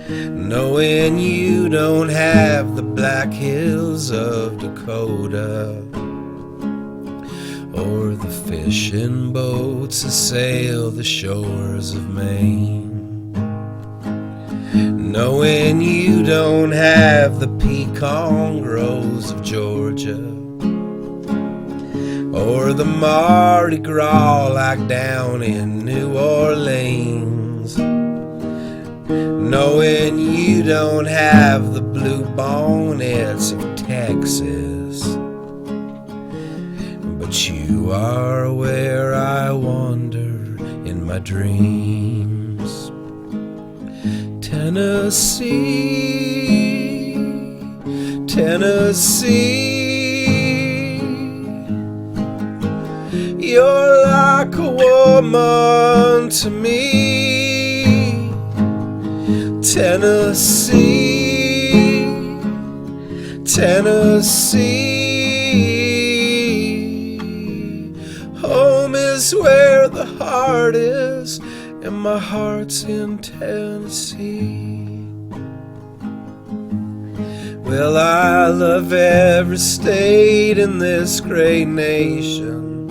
Knowing you don't have the Black Hills of Dakota, or the fishing boats that sail the shores of Maine. Knowing you don't have the pecan groves of Georgia, or the Mardi Gras like down in New Orleans. Knowing you don't have the blue bonnets of Texas, but you are where I wander in my dreams. Tennessee, Tennessee, you're like a woman to me. Tennessee, Tennessee, home is where the heart is, and my heart's in Tennessee. Well, I love every state in this great nation.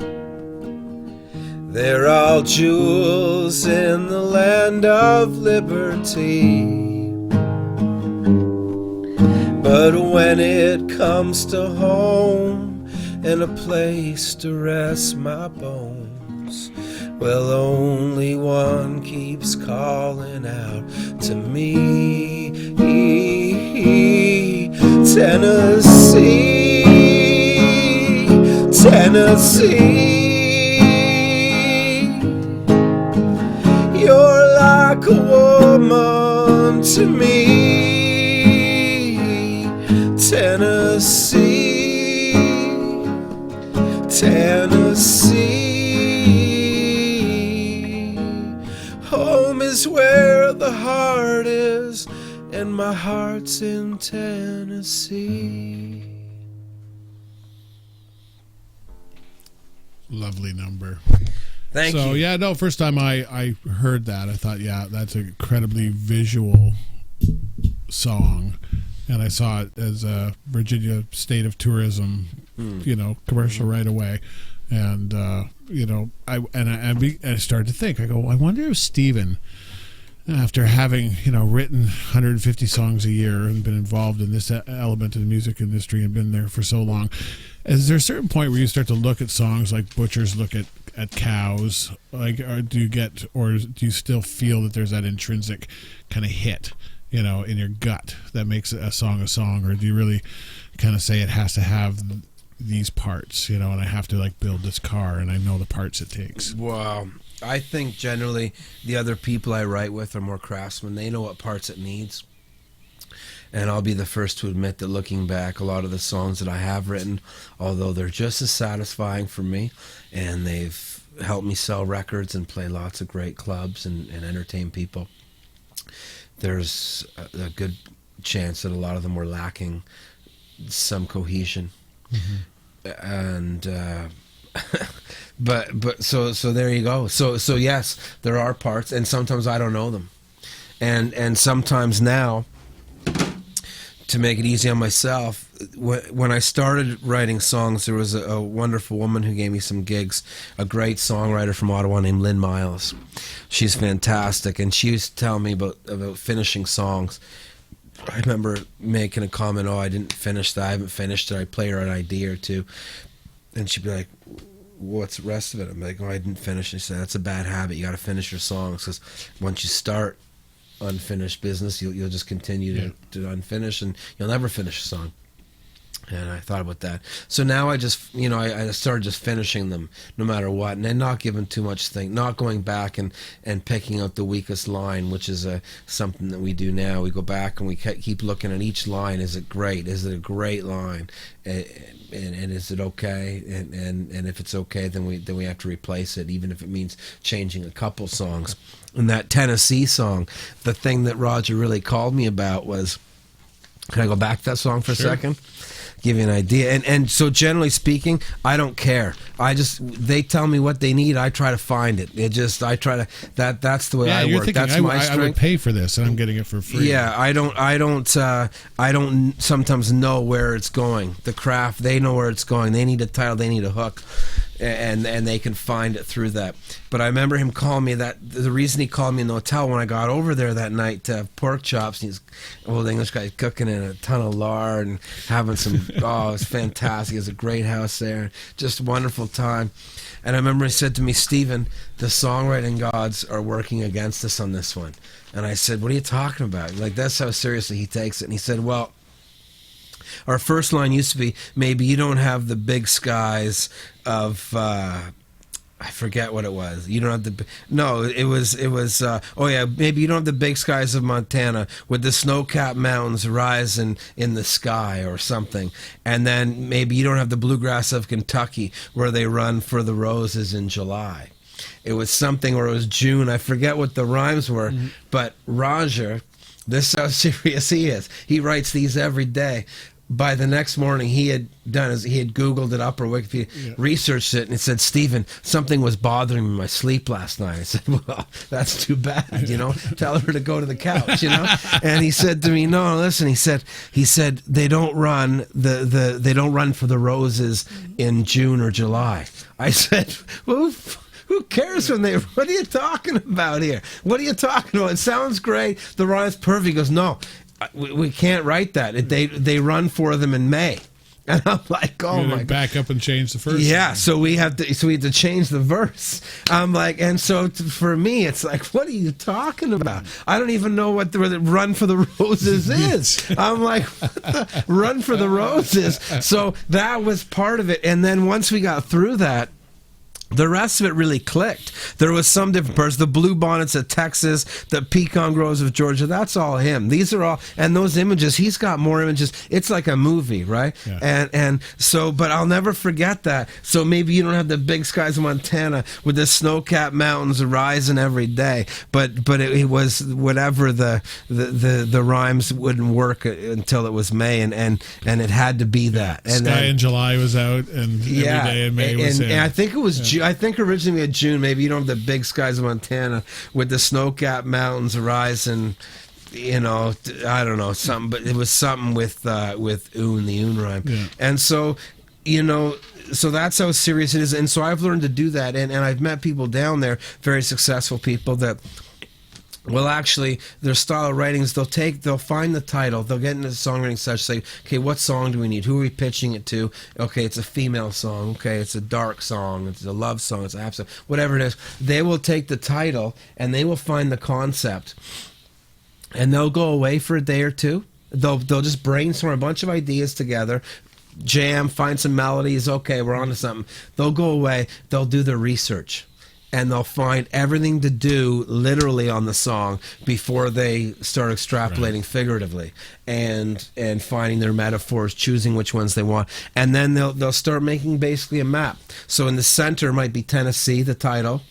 They're all jewels in the land of liberty. But when it comes to home, and a place to rest my bones. Well, only one keeps calling out to me. Tennessee, Tennessee, you're like a woman to me. Tennessee, Tennessee, home is where the heart is, and my heart's in Tennessee. Lovely number. Thank you. So yeah, no, first time I heard that, I thought, yeah, that's an incredibly visual song. And I saw it as a Virginia State of Tourism, commercial right away. And I started to think, I go, I wonder if Steven, after having written 150 songs a year and been involved in this element of the music industry and been there for so long, is there a certain point where you start to look at songs like butchers look at cows, like, or do you still feel that there's that intrinsic kind of hit, in your gut that makes a song, or do you really kind of say it has to have these parts, and I have to like build this car and I know the parts it takes? Wow. I think generally the other people I write with are more craftsmen. They know what parts it needs. And I'll be the first to admit that looking back, a lot of the songs that I have written, although they're just as satisfying for me, and they've helped me sell records and play lots of great clubs and entertain people, there's a good chance that a lot of them were lacking some cohesion. Mm-hmm. And but so there you go. So yes, there are parts, and sometimes I don't know them, and sometimes now, to make it easy on myself, when I started writing songs, there was a wonderful woman who gave me some gigs, a great songwriter from Ottawa named Lynn Miles. She's fantastic, and she used to tell me about finishing songs. I remember making a comment, I didn't finish that, I haven't finished it, I play her an idea or two, and she'd be like, what's the rest of it? I'm like, I didn't finish it. She said, that's a bad habit, you got to finish your songs, because once you start unfinished business, you'll just continue to unfinish, and you'll never finish a song. And I thought about that. So now I just, I started just finishing them no matter what, and then not giving too much think, not going back and picking out the weakest line, which is something that we do now. We go back and we keep looking at each line. Is it great? Is it a great line? And is it okay? And if it's okay, then we have to replace it, even if it means changing a couple songs. And that Tennessee song, the thing that Roger really called me about was, can I go back to that song for a second? Give you an idea. And so generally speaking, I don't care. They tell me what they need, I try to find it. That's the way I work. Thinking, that's my strength. I would pay for this and I'm getting it for free. Yeah, I don't sometimes know where it's going. The craft, they know where it's going. They need a title, they need a hook. And they can find it through that. But I remember him calling me the reason he called me in the hotel when I got over there that night to have pork chops, and he's an old English guy cooking in a ton of lard and having some, it was fantastic. It was a great house there. Just a wonderful time. And I remember he said to me, Steven, the songwriting gods are working against us on this one. And I said, what are you talking about? Like, that's how seriously he takes it. And he said, well, our first line used to be, maybe you don't have the big skies of, I forget what it was. You don't have the, no, it was, maybe you don't have the big skies of Montana with the snow-capped mountains rising in the sky or something. And then maybe you don't have the bluegrass of Kentucky where they run for the roses in July. It was something where it was June. I forget what the rhymes were, but Roger, this is how serious he is. He writes these every day. By the next morning, he had Googled it up or Wikipedia, researched it, and it said, Steven, something was bothering me in my sleep last night. I said, well, that's too bad, tell her to go to the couch, And he said to me, no, listen, he said they don't run they don't run for the roses in June or July. I said, well, who cares what are you talking about here? What are you talking about? It sounds great. The rhyme's perfect. He goes, no, we can't write that. They run for them in May. And I'm like, oh my God. Back up and change the first. Yeah, one. so we had to change the verse. I'm like, and so for me, it's like, what are you talking about? I don't even know what the Run for the Roses is. I'm like, what the Run for the Roses? So that was part of it. And then once we got through that, the rest of it really clicked. There was some different parts. The blue bonnets of Texas, the pecan groves of Georgia, that's all him. These are all, and those images, he's got more images. It's like a movie, right? Yeah. And so, but I'll never forget that. So maybe you don't have the big skies of Montana with the snow-capped mountains rising every day, but it was whatever the rhymes wouldn't work until it was May, and it had to be that. And Sky in July was out, and every day in May was in. And I think it was I think originally we had June. Maybe you don't have the big skies of Montana with the snow-capped mountains rising. You know, I don't know something, but it was something with oon, the oon rhyme, and so so that's how serious it is. And so I've learned to do that, and I've met people down there, very successful people that. Well, actually, their style of writing is they'll find the title, they'll get into the songwriting session, say, okay, what song do we need? Who are we pitching it to? Okay, it's a female song. Okay, it's a dark song. It's a love song. It's a happy song. Whatever it is, they will take the title and they will find the concept, and they'll go away for a day or two. They'll just brainstorm a bunch of ideas together, jam, find some melodies. Okay, we're on to something. They'll go away. They'll do their research. And they'll find everything to do literally on the song before they start extrapolating figuratively, and finding their metaphors, choosing which ones they want, and then they'll start making basically a map. So in the center might be Tennessee, the title,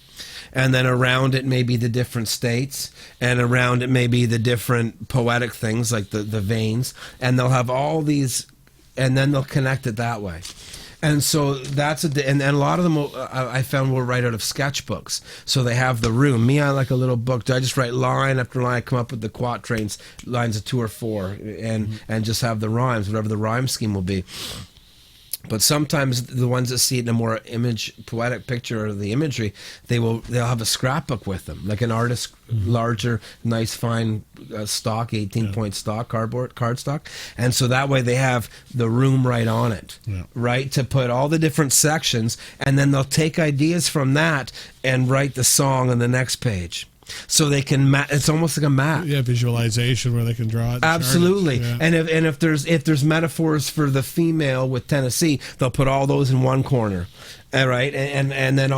and then around it may be the different states, and around it may be the different poetic things like the veins, and they'll have all these, and then they'll connect it that way. And so and a lot of them I found will write out of sketchbooks. So they have the room. Me, I like a little book. I just write line after line. I come up with the quatrains, lines of 2 or 4, and just have the rhymes, whatever the rhyme scheme will be. But sometimes the ones that see it in a more poetic picture of the imagery, they'll have a scrapbook with them, like an artist, larger, nice, fine stock, 18-point stock, card stock, and so that way they have the room right on it, right, to put all the different sections, and then they'll take ideas from that and write the song on the next page. So they can it's almost like a map. Yeah, visualization where they can draw it. Absolutely. And if there's metaphors for the female with Tennessee, they'll put all those in one corner. All right, and then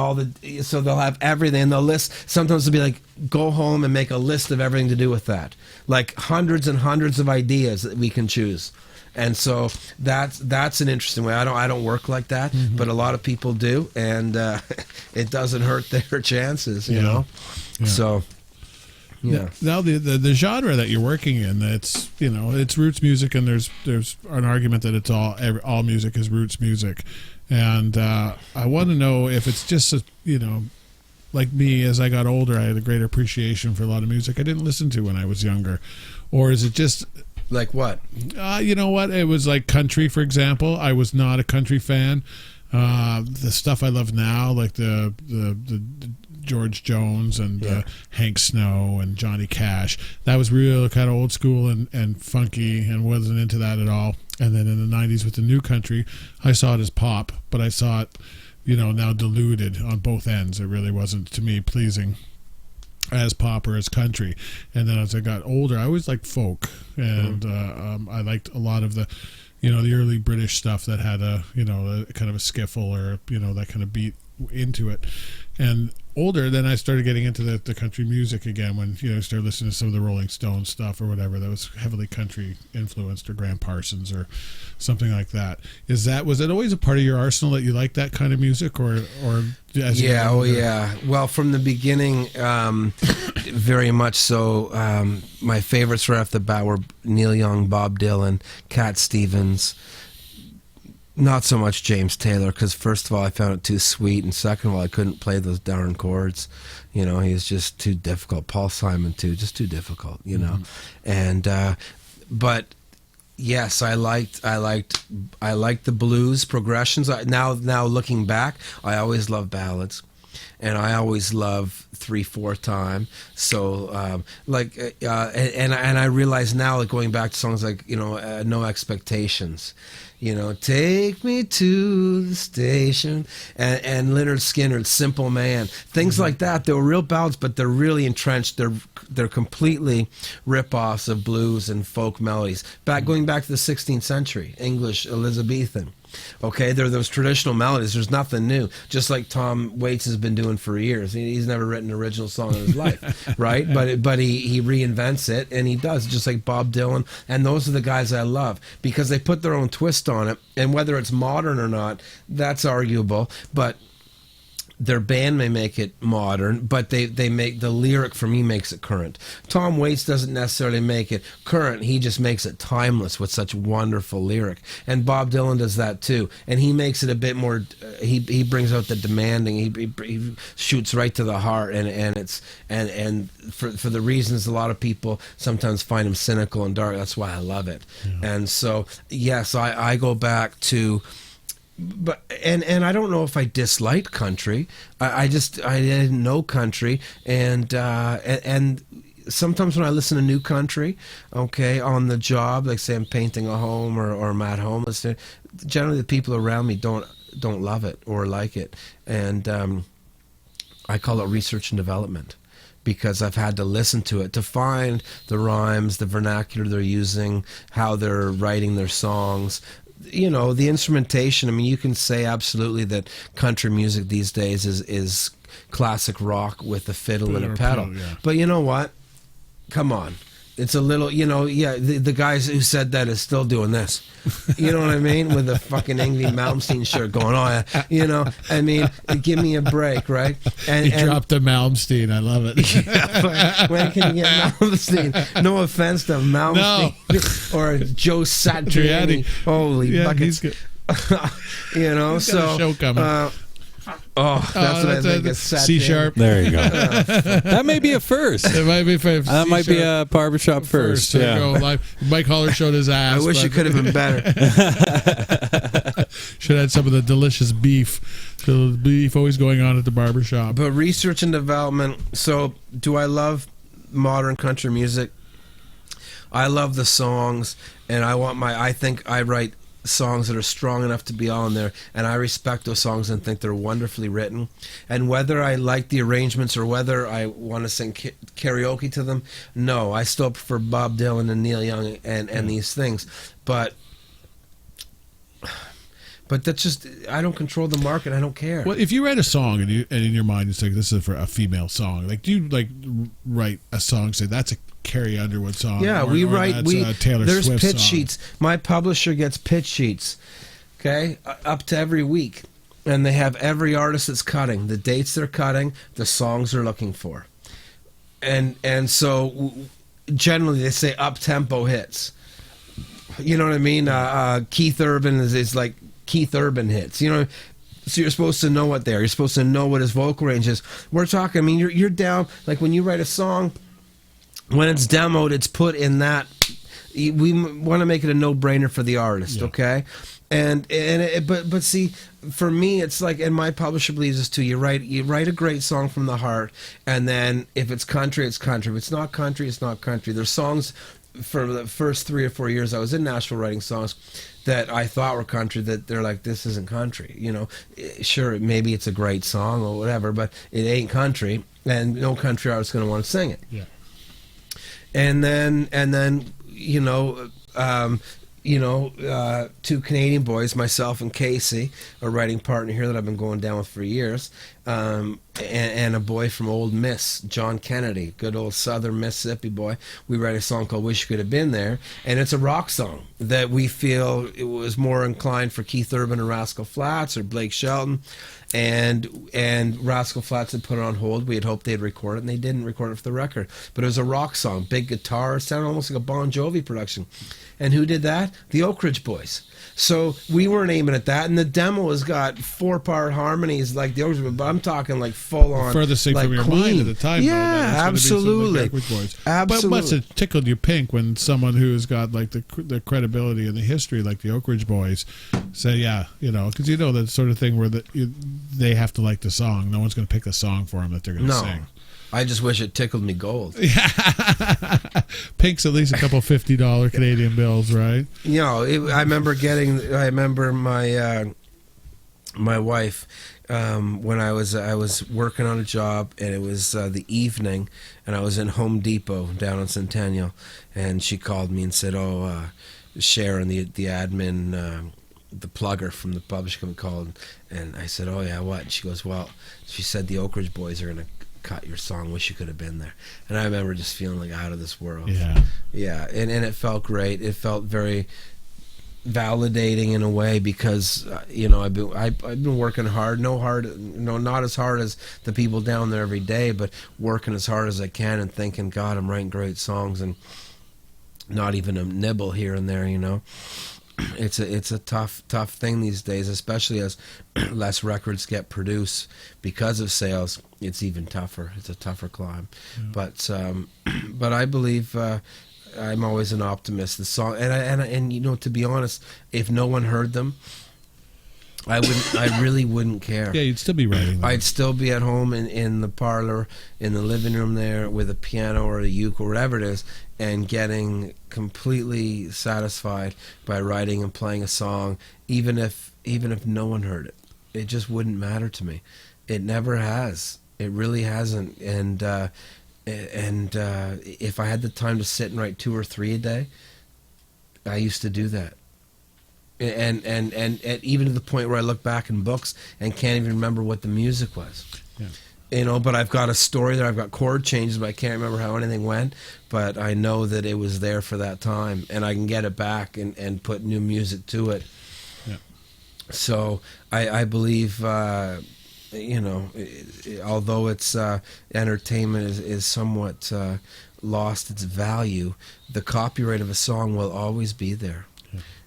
so they'll have everything, and they'll list. Sometimes it'll be like, go home and make a list of everything to do with that, like hundreds and hundreds of ideas that we can choose. And so that's an interesting way. I don't work like that, but a lot of people do, and it doesn't hurt their chances, you know. Yeah. So, Now the genre that you're working in, it's it's roots music, and there's an argument that it's all music is roots music, and I want to know if it's just like me, as I got older, I had a greater appreciation for a lot of music I didn't listen to when I was younger, or is it just like what? You know what? It was like country, for example. I was not a country fan. The stuff I love now, like the George Jones and Hank Snow and Johnny Cash, that was real kind of old school and funky, and wasn't into that at all. And then in the 90s with the new country, I saw it as pop, but I saw it, now diluted on both ends. It really wasn't, to me, pleasing as pop or as country. And then as I got older, I always liked folk, and I liked a lot of the the early British stuff that had a kind of a skiffle, or that kind of beat into it. And older, then I started getting into the country music again, when I started listening to some of the Rolling Stones stuff or whatever that was heavily country influenced, or Graham Parsons or something like that. Was it always a part of your arsenal that you like that kind of music, or as well, from the beginning, very much so. My favorites right off the bat were Neil Young, Bob Dylan, Cat Stevens. Not so much James Taylor, because first of all, I found it too sweet, and second of all, I couldn't play those darn chords. He was just too difficult. Paul Simon too, just too difficult. And but yes, I liked the blues progressions. Now looking back, I always loved ballads. and I always love 3/4 time. So and I realize now, like, going back to songs like No Expectations, take me to the station, and Leonard Skinner's Simple Man, things like that. They were real ballads, but they're really entrenched. They're completely rip-offs of blues and folk melodies. Going back to the 16th century, English Elizabethan. Okay, they're those traditional melodies. There's nothing new. Just like Tom Waits has been doing for years. He's never written an original song in his life, right? But he reinvents it, and he does, just like Bob Dylan. And those are the guys I love because they put their own twist on it. And whether it's modern or not, that's arguable. But their band may make it modern, but they make the lyric, for me, makes it current. Tom Waits doesn't necessarily make it current. He just makes it timeless with such wonderful lyric. And Bob Dylan does that too. And he makes it a bit more. He brings out the demanding. He shoots right to the heart. And for the reasons a lot of people sometimes find him cynical and dark. That's why I love it. Yeah. And so yes, I go back to. But and I don't know if I disliked country. I didn't know country, and sometimes when I listen to new country, okay, on the job, like say I'm painting a home or I'm at home, generally the people around me don't love it or like it, and I call it research and development. Because I've had to listen to it to find the rhymes, the vernacular they're using, how they're writing their songs. The instrumentation. I mean, you can say absolutely that country music these days is classic rock with a fiddle and a pedal. Yeah. But you know what? Come on. It's a little, the guys who said that is still doing this. You know what I mean? With a fucking Yngwie Malmsteen shirt going on. I mean, give me a break, right? And dropped the Malmsteen. I love it. Yeah, when can you get Malmsteen? No offense to Malmsteen or Joe Satriani. Holy buckets. He's got a show coming. That's what I think is C-sharp. There you go. That may be a first. It might be first. That might be a Barber Shop first. Yeah. Go live. Mike Holler showed his ass. I wish it could have been better. Should have had some of the delicious beef. So the beef always going on at the barber shop. But research and development. So, do I love modern country music? I love the songs, and I think I write songs that are strong enough to be on there, and I respect those songs and think they're wonderfully written. And whether I like the arrangements or whether I want to sing karaoke to them, no, I still prefer Bob Dylan and Neil Young and these things. But that's just, I don't control the market. I don't care. Well, if you write a song and in your mind it's like, this is for a female song, like, do you write a song, say that's a Carrie Underwood song? Yeah, or Taylor there's Swift pitch song. sheets. My publisher gets pitch sheets, okay, up to every week, and they have every artist that's cutting, the dates they're cutting, the songs they're looking for, and so generally they say up-tempo hits. You know what I mean? Keith Urban is like Keith Urban hits. So you're supposed to know what they are. You're supposed to know what his vocal range is. We're talking, I mean, you're down, like when you write a song, when it's demoed, it's put in that. We want to make it a no-brainer for the artist, okay? But see, for me, it's like, and my publisher believes this too. You write a great song from the heart, and then if it's country, it's country. If it's not country, it's not country. There's songs for the first 3 or 4 years I was in Nashville writing songs that I thought were country that they're like, this isn't country. Sure, maybe it's a great song or whatever, but it ain't country, and no country artist is going to want to sing it. Yeah. And then two Canadian boys, myself and Casey, a writing partner here that I've been going down with for years, and a boy from Old Miss, John Kennedy, good old southern Mississippi boy. We write a song called Wish You Could Have Been There, and it's a rock song that we feel it was more inclined for Keith Urban and Rascal Flatts or Blake Shelton, and Rascal Flatts had put it on hold. We had hoped they'd record it, and they didn't record it for the record. But it was a rock song, big guitar, it sounded almost like a Bon Jovi production. And who did that? The Oak Ridge Boys. So we weren't aiming at that, and the demo has got 4-part harmonies like the Oak Ridge Boys, but I'm talking like full on, furthest thing like from your clean. mind at the time. Yeah, absolutely. But must have tickled you pink when someone who's got like the credibility and the history like the Oak Ridge Boys say, yeah, because that sort of thing where they have to like the song. No one's going to pick the song for them that they're going to sing. I just wish it tickled me gold. Pink's at least a couple $50 Canadian bills, right? You know, I remember my wife, when I was working on a job, and it was the evening, and I was in Home Depot down in Centennial, and she called me and said, Sharon, the admin, the plugger from the publishing company called, and I said, oh yeah, what? And she goes, well, she said the Oak Ridge Boys are going to cut your song, wish you could have been there. And I remember just feeling like out of this world. Yeah, and it felt great. It felt very validating in a way, because I've been working hard, not as hard as the people down there every day, but working as hard as I can, and thinking, God, I'm writing great songs, and not even a nibble here and there. It's a tough thing these days, especially as less records get produced because of sales. It's even tougher. It's a tougher climb. Yeah. But I believe I'm always an optimist. The song, and to be honest, if no one heard them, I really wouldn't care. Yeah, you'd still be writing them. I'd still be at home in the parlor, in the living room there, with a piano or a uke or whatever it is, and getting completely satisfied by writing and playing a song, even if no one heard it. It just wouldn't matter to me. It never has. It really hasn't. And if I had the time to sit and write 2 or 3 a day, I used to do that. And even to the point where I look back in books and can't even remember what the music was. Yeah. But I've got a story there. I've got chord changes, but I can't remember how anything went. But I know that it was there for that time, and I can get it back and put new music to it. Yeah. So I believe, although it's entertainment is somewhat lost its value, the copyright of a song will always be there.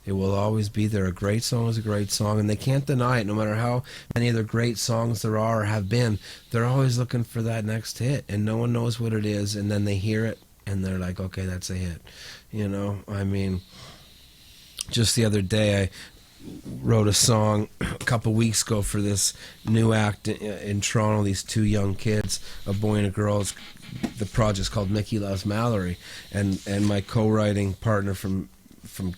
It will always be there. A great song is a great song, and they can't deny it. No matter how many other great songs there are or have been, they're always looking for that next hit, and no one knows what it is, and then they hear it, and they're like, okay, that's a hit. I mean, just the other day, I wrote a song a couple weeks ago for this new act in Toronto, these 2 young kids, a boy and a girl. The project's called Mickey Loves Mallory, and my co-writing partner from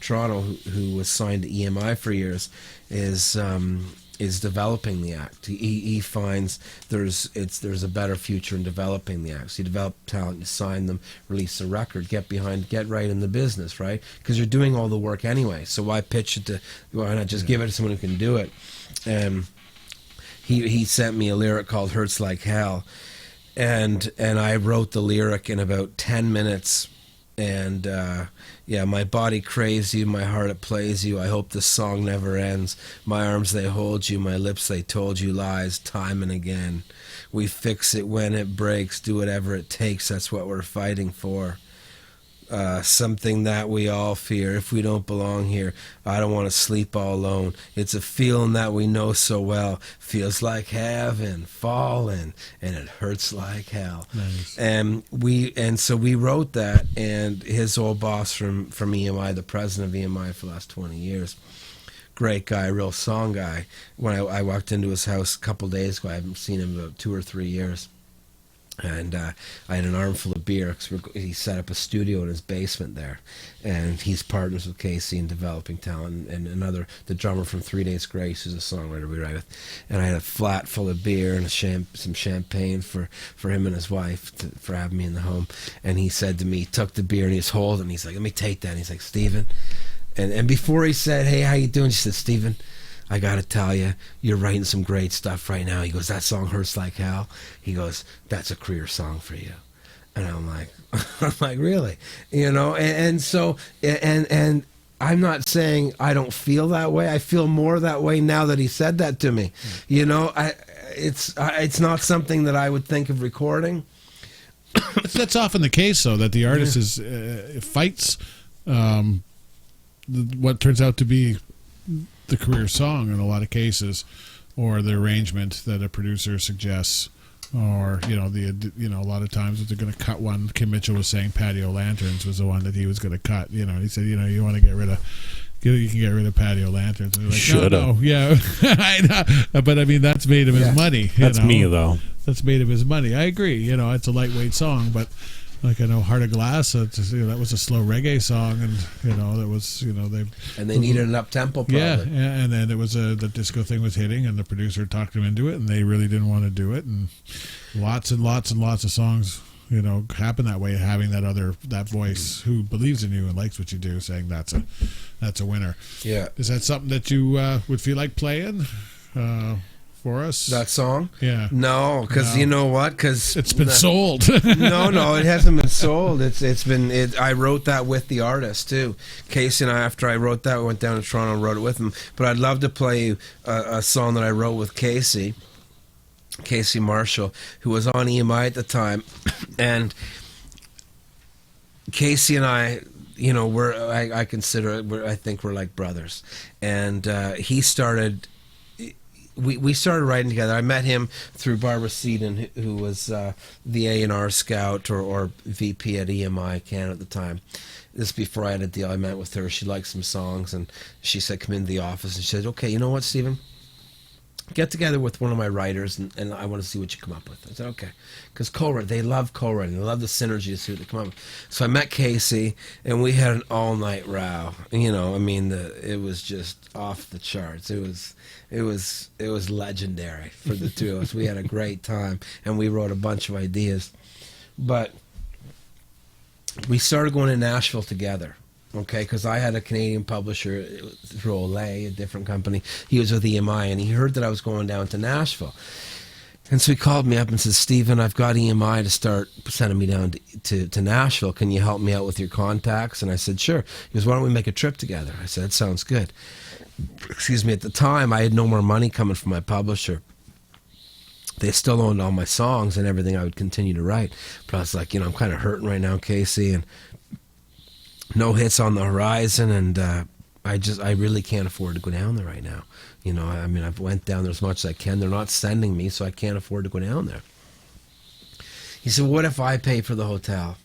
Toronto, who was signed to EMI for years, is developing the act. He finds there's a better future in developing the act. So you develop talent, you sign them, release a record, get right in the business, right? Because you're doing all the work anyway. So why not just give it to someone who can do it? And he sent me a lyric called "Hurts Like Hell," and I wrote the lyric in about 10 minutes. And my body craves you, my heart it plays you. I hope this song never ends. My arms they hold you, my lips they told you lies time and again. We fix it when it breaks, do whatever it takes. That's what we're fighting for. Something that we all fear. If we don't belong here, I don't want to sleep all alone. It's a feeling that we know so well. Feels like heaven falling, and it hurts like hell. Nice. And so we wrote that, and his old boss from EMI, the president of EMI for the last 20 years, great guy, real song guy. When I walked into his house a couple days ago, I haven't seen him in about 2 or 3 years. And I had an armful of beer because he set up a studio in his basement there, and he's partners with Casey in developing talent, and the drummer from 3 Days Grace, who's a songwriter we write with. And I had a flat full of beer and some champagne for him and his wife for having me in the home. And he said to me, he took the beer and he's holding, he's like, let me take that. And he's like, Steven, and before he said, hey, how you doing? He said, Steven, I gotta tell you, you're writing some great stuff right now. He goes, that song hurts like hell. He goes, that's a career song for you. And I'm like, really? And so I'm not saying I don't feel that way. I feel more that way now that he said that to me. It's not something that I would think of recording. That's often the case, though, that the artist fights what turns out to be the career song in a lot of cases, or the arrangement that a producer suggests, or a lot of times that they're going to cut one. Kim Mitchell was saying Patio Lanterns was the one that he was going to cut. He said, you want to get rid of you can get rid of patio lanterns. Like, Should have. no, yeah, I know. But I mean, that's made him his money. That's me though. That's made him his money. I agree. It's a lightweight song, but like I know Heart of Glass, that was a slow reggae song, and that was they needed an up tempo. Yeah, and then it was the disco thing was hitting, and the producer talked them into it, and they really didn't want to do it, and lots and lots and lots of songs happen that way, having that voice who believes in you and likes what you do, saying that's a winner. Yeah, is that something that you would feel like playing? For us, that song? Yeah. No, because you know what? Because it's been sold. No, it hasn't been sold. It's been. I wrote that with the artist too. Casey and I, after I wrote that, we went down to Toronto and wrote it with him. But I'd love to play a song that I wrote with Casey Marshall, who was on EMI at the time, and Casey and I. I consider it. I think we're like brothers, and he started. We started writing together. I met him through Barbara Seaton, who was the A&R scout or VP at EMI Canada at the time. This before I had a deal. I met with her. She liked some songs, and she said, "Come into the office." And she said, "Okay, you know what, Steven? Get together with one of my writers, and I want to see what you come up with." I said, "Okay," because they love co-writing. They love the synergy to see what they come up with. So I met Casey, and we had an all-night row. It was just off the charts. It was legendary for the two of us. We had a great time, and we wrote a bunch of ideas. But we started going to Nashville together, okay? Because I had a Canadian publisher through Olay, a different company. He was with EMI, and he heard that I was going down to Nashville. And so he called me up and said, "Steven, I've got EMI to start sending me down to Nashville. Can you help me out with your contacts?" And I said, "Sure." He goes, "Why don't we make a trip together?" I said, "That sounds good." Excuse me, at the time, I had no more money coming from my publisher. They still owned all my songs and everything I would continue to write. But I was like, I'm kind of hurting right now, Casey, and no hits on the horizon, and I really can't afford to go down there right now. I've went down there as much as I can. They're not sending me, so I can't afford to go down there. He said, "What if I pay for the hotel?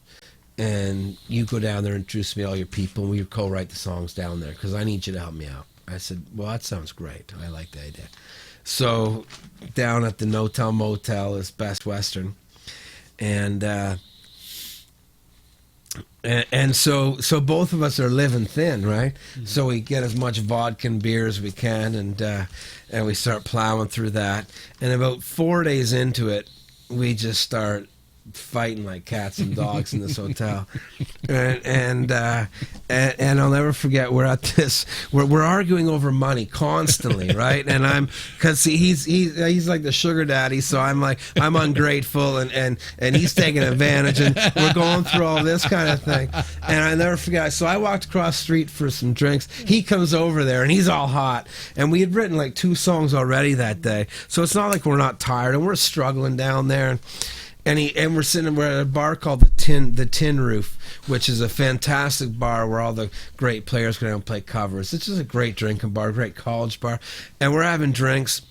And you go down there and introduce me to all your people, and we co-write the songs down there, because I need you to help me out." I said, "Well, that sounds great. I like the idea." So down at the No-Tell Motel is Best Western, and so both of us are living thin, right? Mm-hmm. So we get as much vodka and beer as we can, and we start plowing through that. And about 4 days into it, we just start fighting like cats and dogs in this hotel, and I'll never forget. We're at this. We're arguing over money constantly, right? And because he's like the sugar daddy, so I'm ungrateful, and he's taking advantage, and we're going through all this kind of thing. And I never forget. So I walked across the street for some drinks. He comes over there, and he's all hot. And we had written like 2 songs already that day, so it's not like we're not tired, and we're struggling down there. And we're at a bar called the Tin Roof, which is a fantastic bar where all the great players go down and play covers. It's just a great drinking bar, great college bar. And we're having drinks,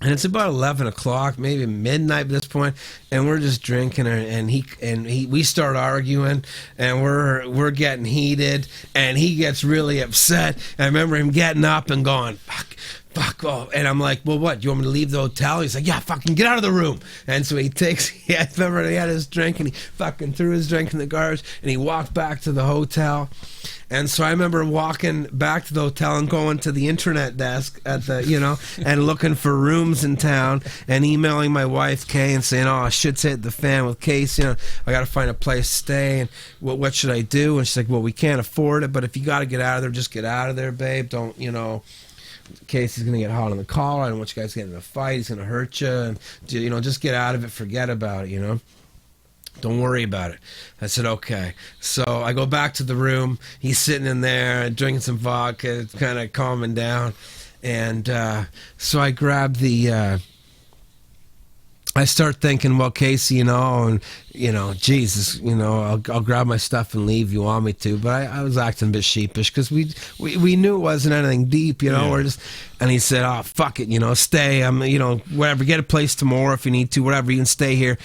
and it's about 11 o'clock, maybe midnight at this point, and we're just drinking, and we start arguing, and we're getting heated, and he gets really upset. And I remember him getting up and going, "Fuck, oh," and I'm like, "Well, what? You want me to leave the hotel?" He's like, "Yeah, fucking get out of the room." And so I remember he had his drink, and he fucking threw his drink in the garbage, and he walked back to the hotel. And so I remember walking back to the hotel and going to the internet desk at the, and looking for rooms in town, and emailing my wife Kay and saying, "Oh, shit's hit the fan with Casey. I got to find a place to stay, and what should I do?" And she's like, "Well, we can't afford it, but if you got to get out of there, just get out of there, babe. Don't, Casey's going to get hot on the collar. I don't want you guys to get in a fight. He's going to hurt you. And, just get out of it. Forget about it, Don't worry about it." I said, "Okay." So I go back to the room. He's sitting in there drinking some vodka, kind of calming down. And so I grabbed the I start thinking, well, Casey, Jesus, I'll grab my stuff and leave. You want me to? But I was acting a bit sheepish because we knew it wasn't anything deep, We're just, and he said, oh, fuck it, stay. Whatever. Get a place tomorrow if you need to. Whatever. You can stay here.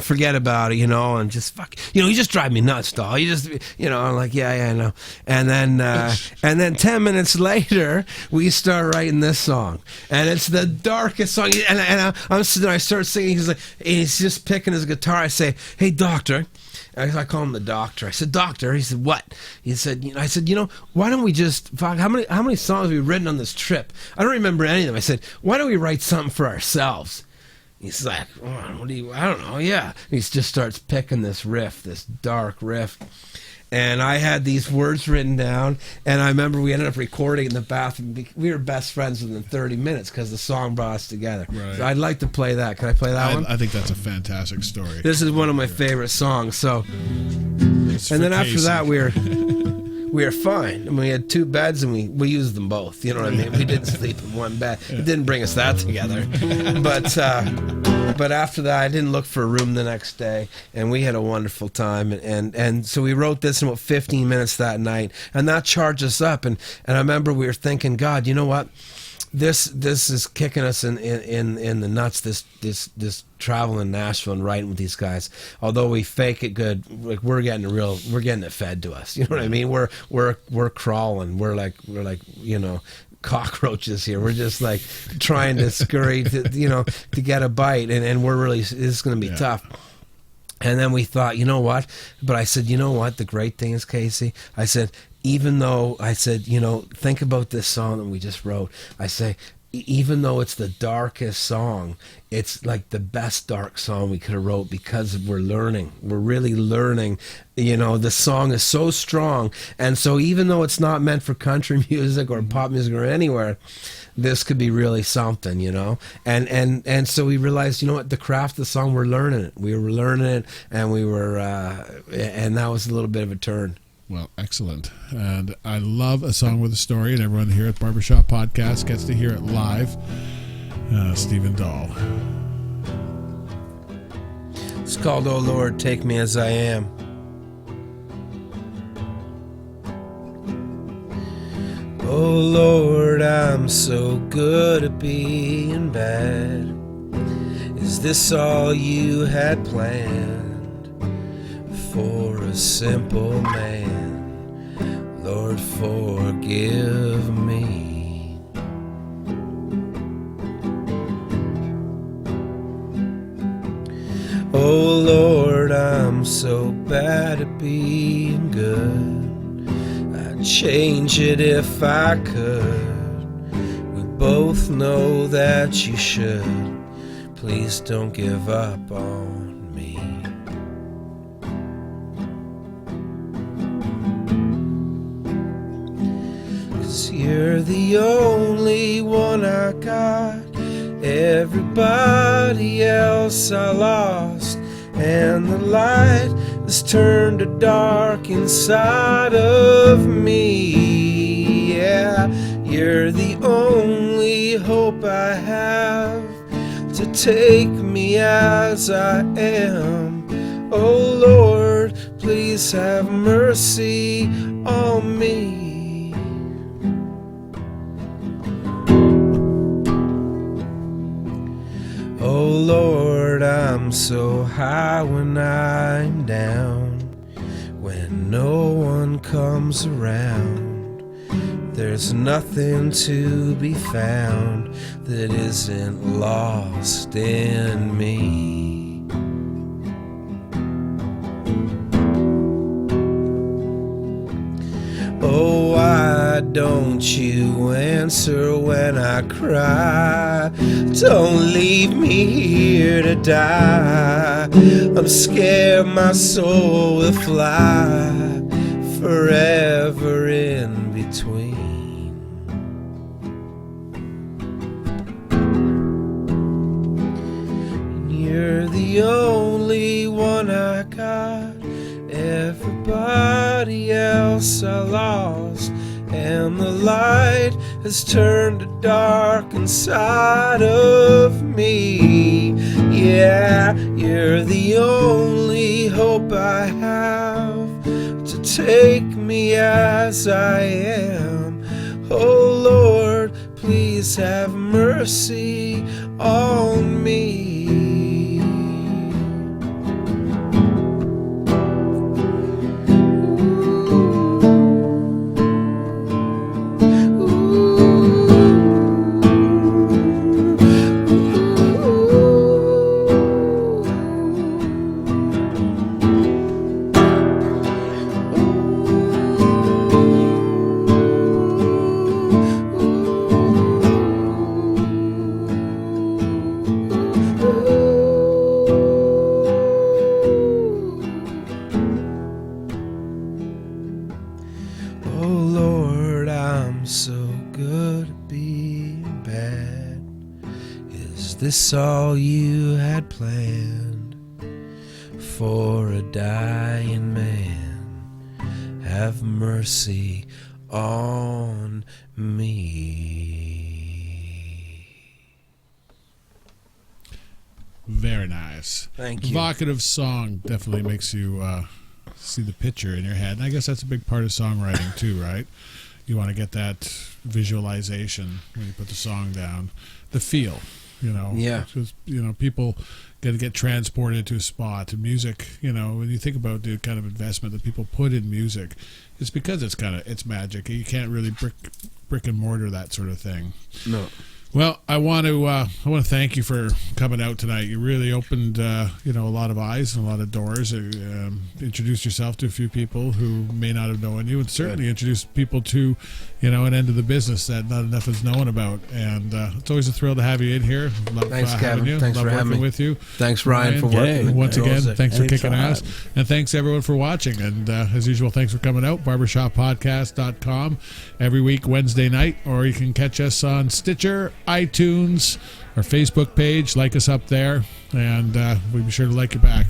Forget about it. And just fuck. You just drive me nuts, Dall. You just, I'm like, yeah, I know. And then 10 minutes later, we start writing this song, and it's the darkest song. And I'm sitting there, I start singing. He's just picking his guitar. I say, hey, doctor. I call him the doctor. I said, doctor. He said, what? He said, I said, why don't we just, fuck, how many songs have we written on this trip? I don't remember any of them. I said, why don't we write something for ourselves? He's like, oh, I don't know, yeah. He just starts picking this riff, this dark riff. And I had these words written down, and I remember we ended up recording in the bathroom. We were best friends within 30 minutes because the song brought us together. Right. So I'd like to play that. Can I play that one? I think that's a fantastic story. This is one of my favorite songs. So, and then after that, we were fine. And we had 2 beds, and we used them both. You know what I mean? We didn't sleep in one bed. It didn't bring us that together. But after that, I didn't look for a room the next day, and we had a wonderful time. And so we wrote this in about 15 minutes that night, and that charged us up. And I remember we were thinking, God, you know what? This is kicking us in the nuts. This travel in Nashville and writing with these guys. Although we fake it good, like we're getting it fed to us. You know what I mean? We're crawling. We're like cockroaches here. We're just like trying to scurry to get a bite, and we're really, this is going to be tough. And then we thought, you know what? But I said, you know what? The great thing is, Casey, I said, even though I said, think about this song that we just wrote. I say, even though it's the darkest song, it's like the best dark song we could have wrote because we're learning. We're really learning. The song is so strong. And so even though it's not meant for country music or pop music or anywhere, this could be really something, And so we realized, what, the craft of the song, we're learning it. We were learning it, and we were, and that was a little bit of a turn. Well, excellent. And I love a song with a story, and everyone here at Barber Shop Podcast gets to hear it live. Steven Dall. It's called Oh Lord, Take Me As I Am. Oh Lord, I'm so good at being bad. Is this all you had planned for a simple man? Lord, forgive me. Oh Lord, I'm so bad at being good. I'd change it if I could. We both know that you should. Please don't give up on me. 'Cause you're the only one I got. Everybody else I lost, and the light has turned to dark inside of me. Yeah, you're the only hope I have to take me as I am. Oh Lord, please have mercy on me. Oh Lord, I'm so high when I'm down, when no one comes around. There's nothing to be found that isn't lost in me. Oh, why don't you answer when I cry? Don't leave me here to die. I'm scared my soul will fly forever in between. And you're the only one I got. Everybody else I lost, and the light has turned to dark inside of me. Yeah, you're the only hope I have to take me as I am. Oh Lord, please have mercy on me. This all you had planned for a dying man? Have mercy on me. Very nice. Thank you. Evocative song definitely makes you see the picture in your head. And I guess that's a big part of songwriting too, right? You want to get that visualization when you put the song down. The feel. Yeah. Just, people get transported to a spot. And music, when you think about the kind of investment that people put in music, it's because it's magic. You can't really brick and mortar that sort of thing. No. Well, I want to thank you for coming out tonight. You really opened a lot of eyes and a lot of doors. Introduced yourself to a few people who may not have known you, and certainly introduced people to an end of the business that not enough is known about. And it's always a thrill to have you in here. Love Thanks, having Kevin. you. Thanks Love for having working me. with you. Thanks, Ryan, for working. And once again, thanks for kicking Anytime. ass. And thanks everyone for watching. And as usual, thanks for coming out. BarbershopPodcast.com every week Wednesday night, or you can catch us on Stitcher, iTunes, our Facebook page. Like us up there, and we'll be sure to like you back.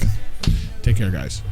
Take care, guys.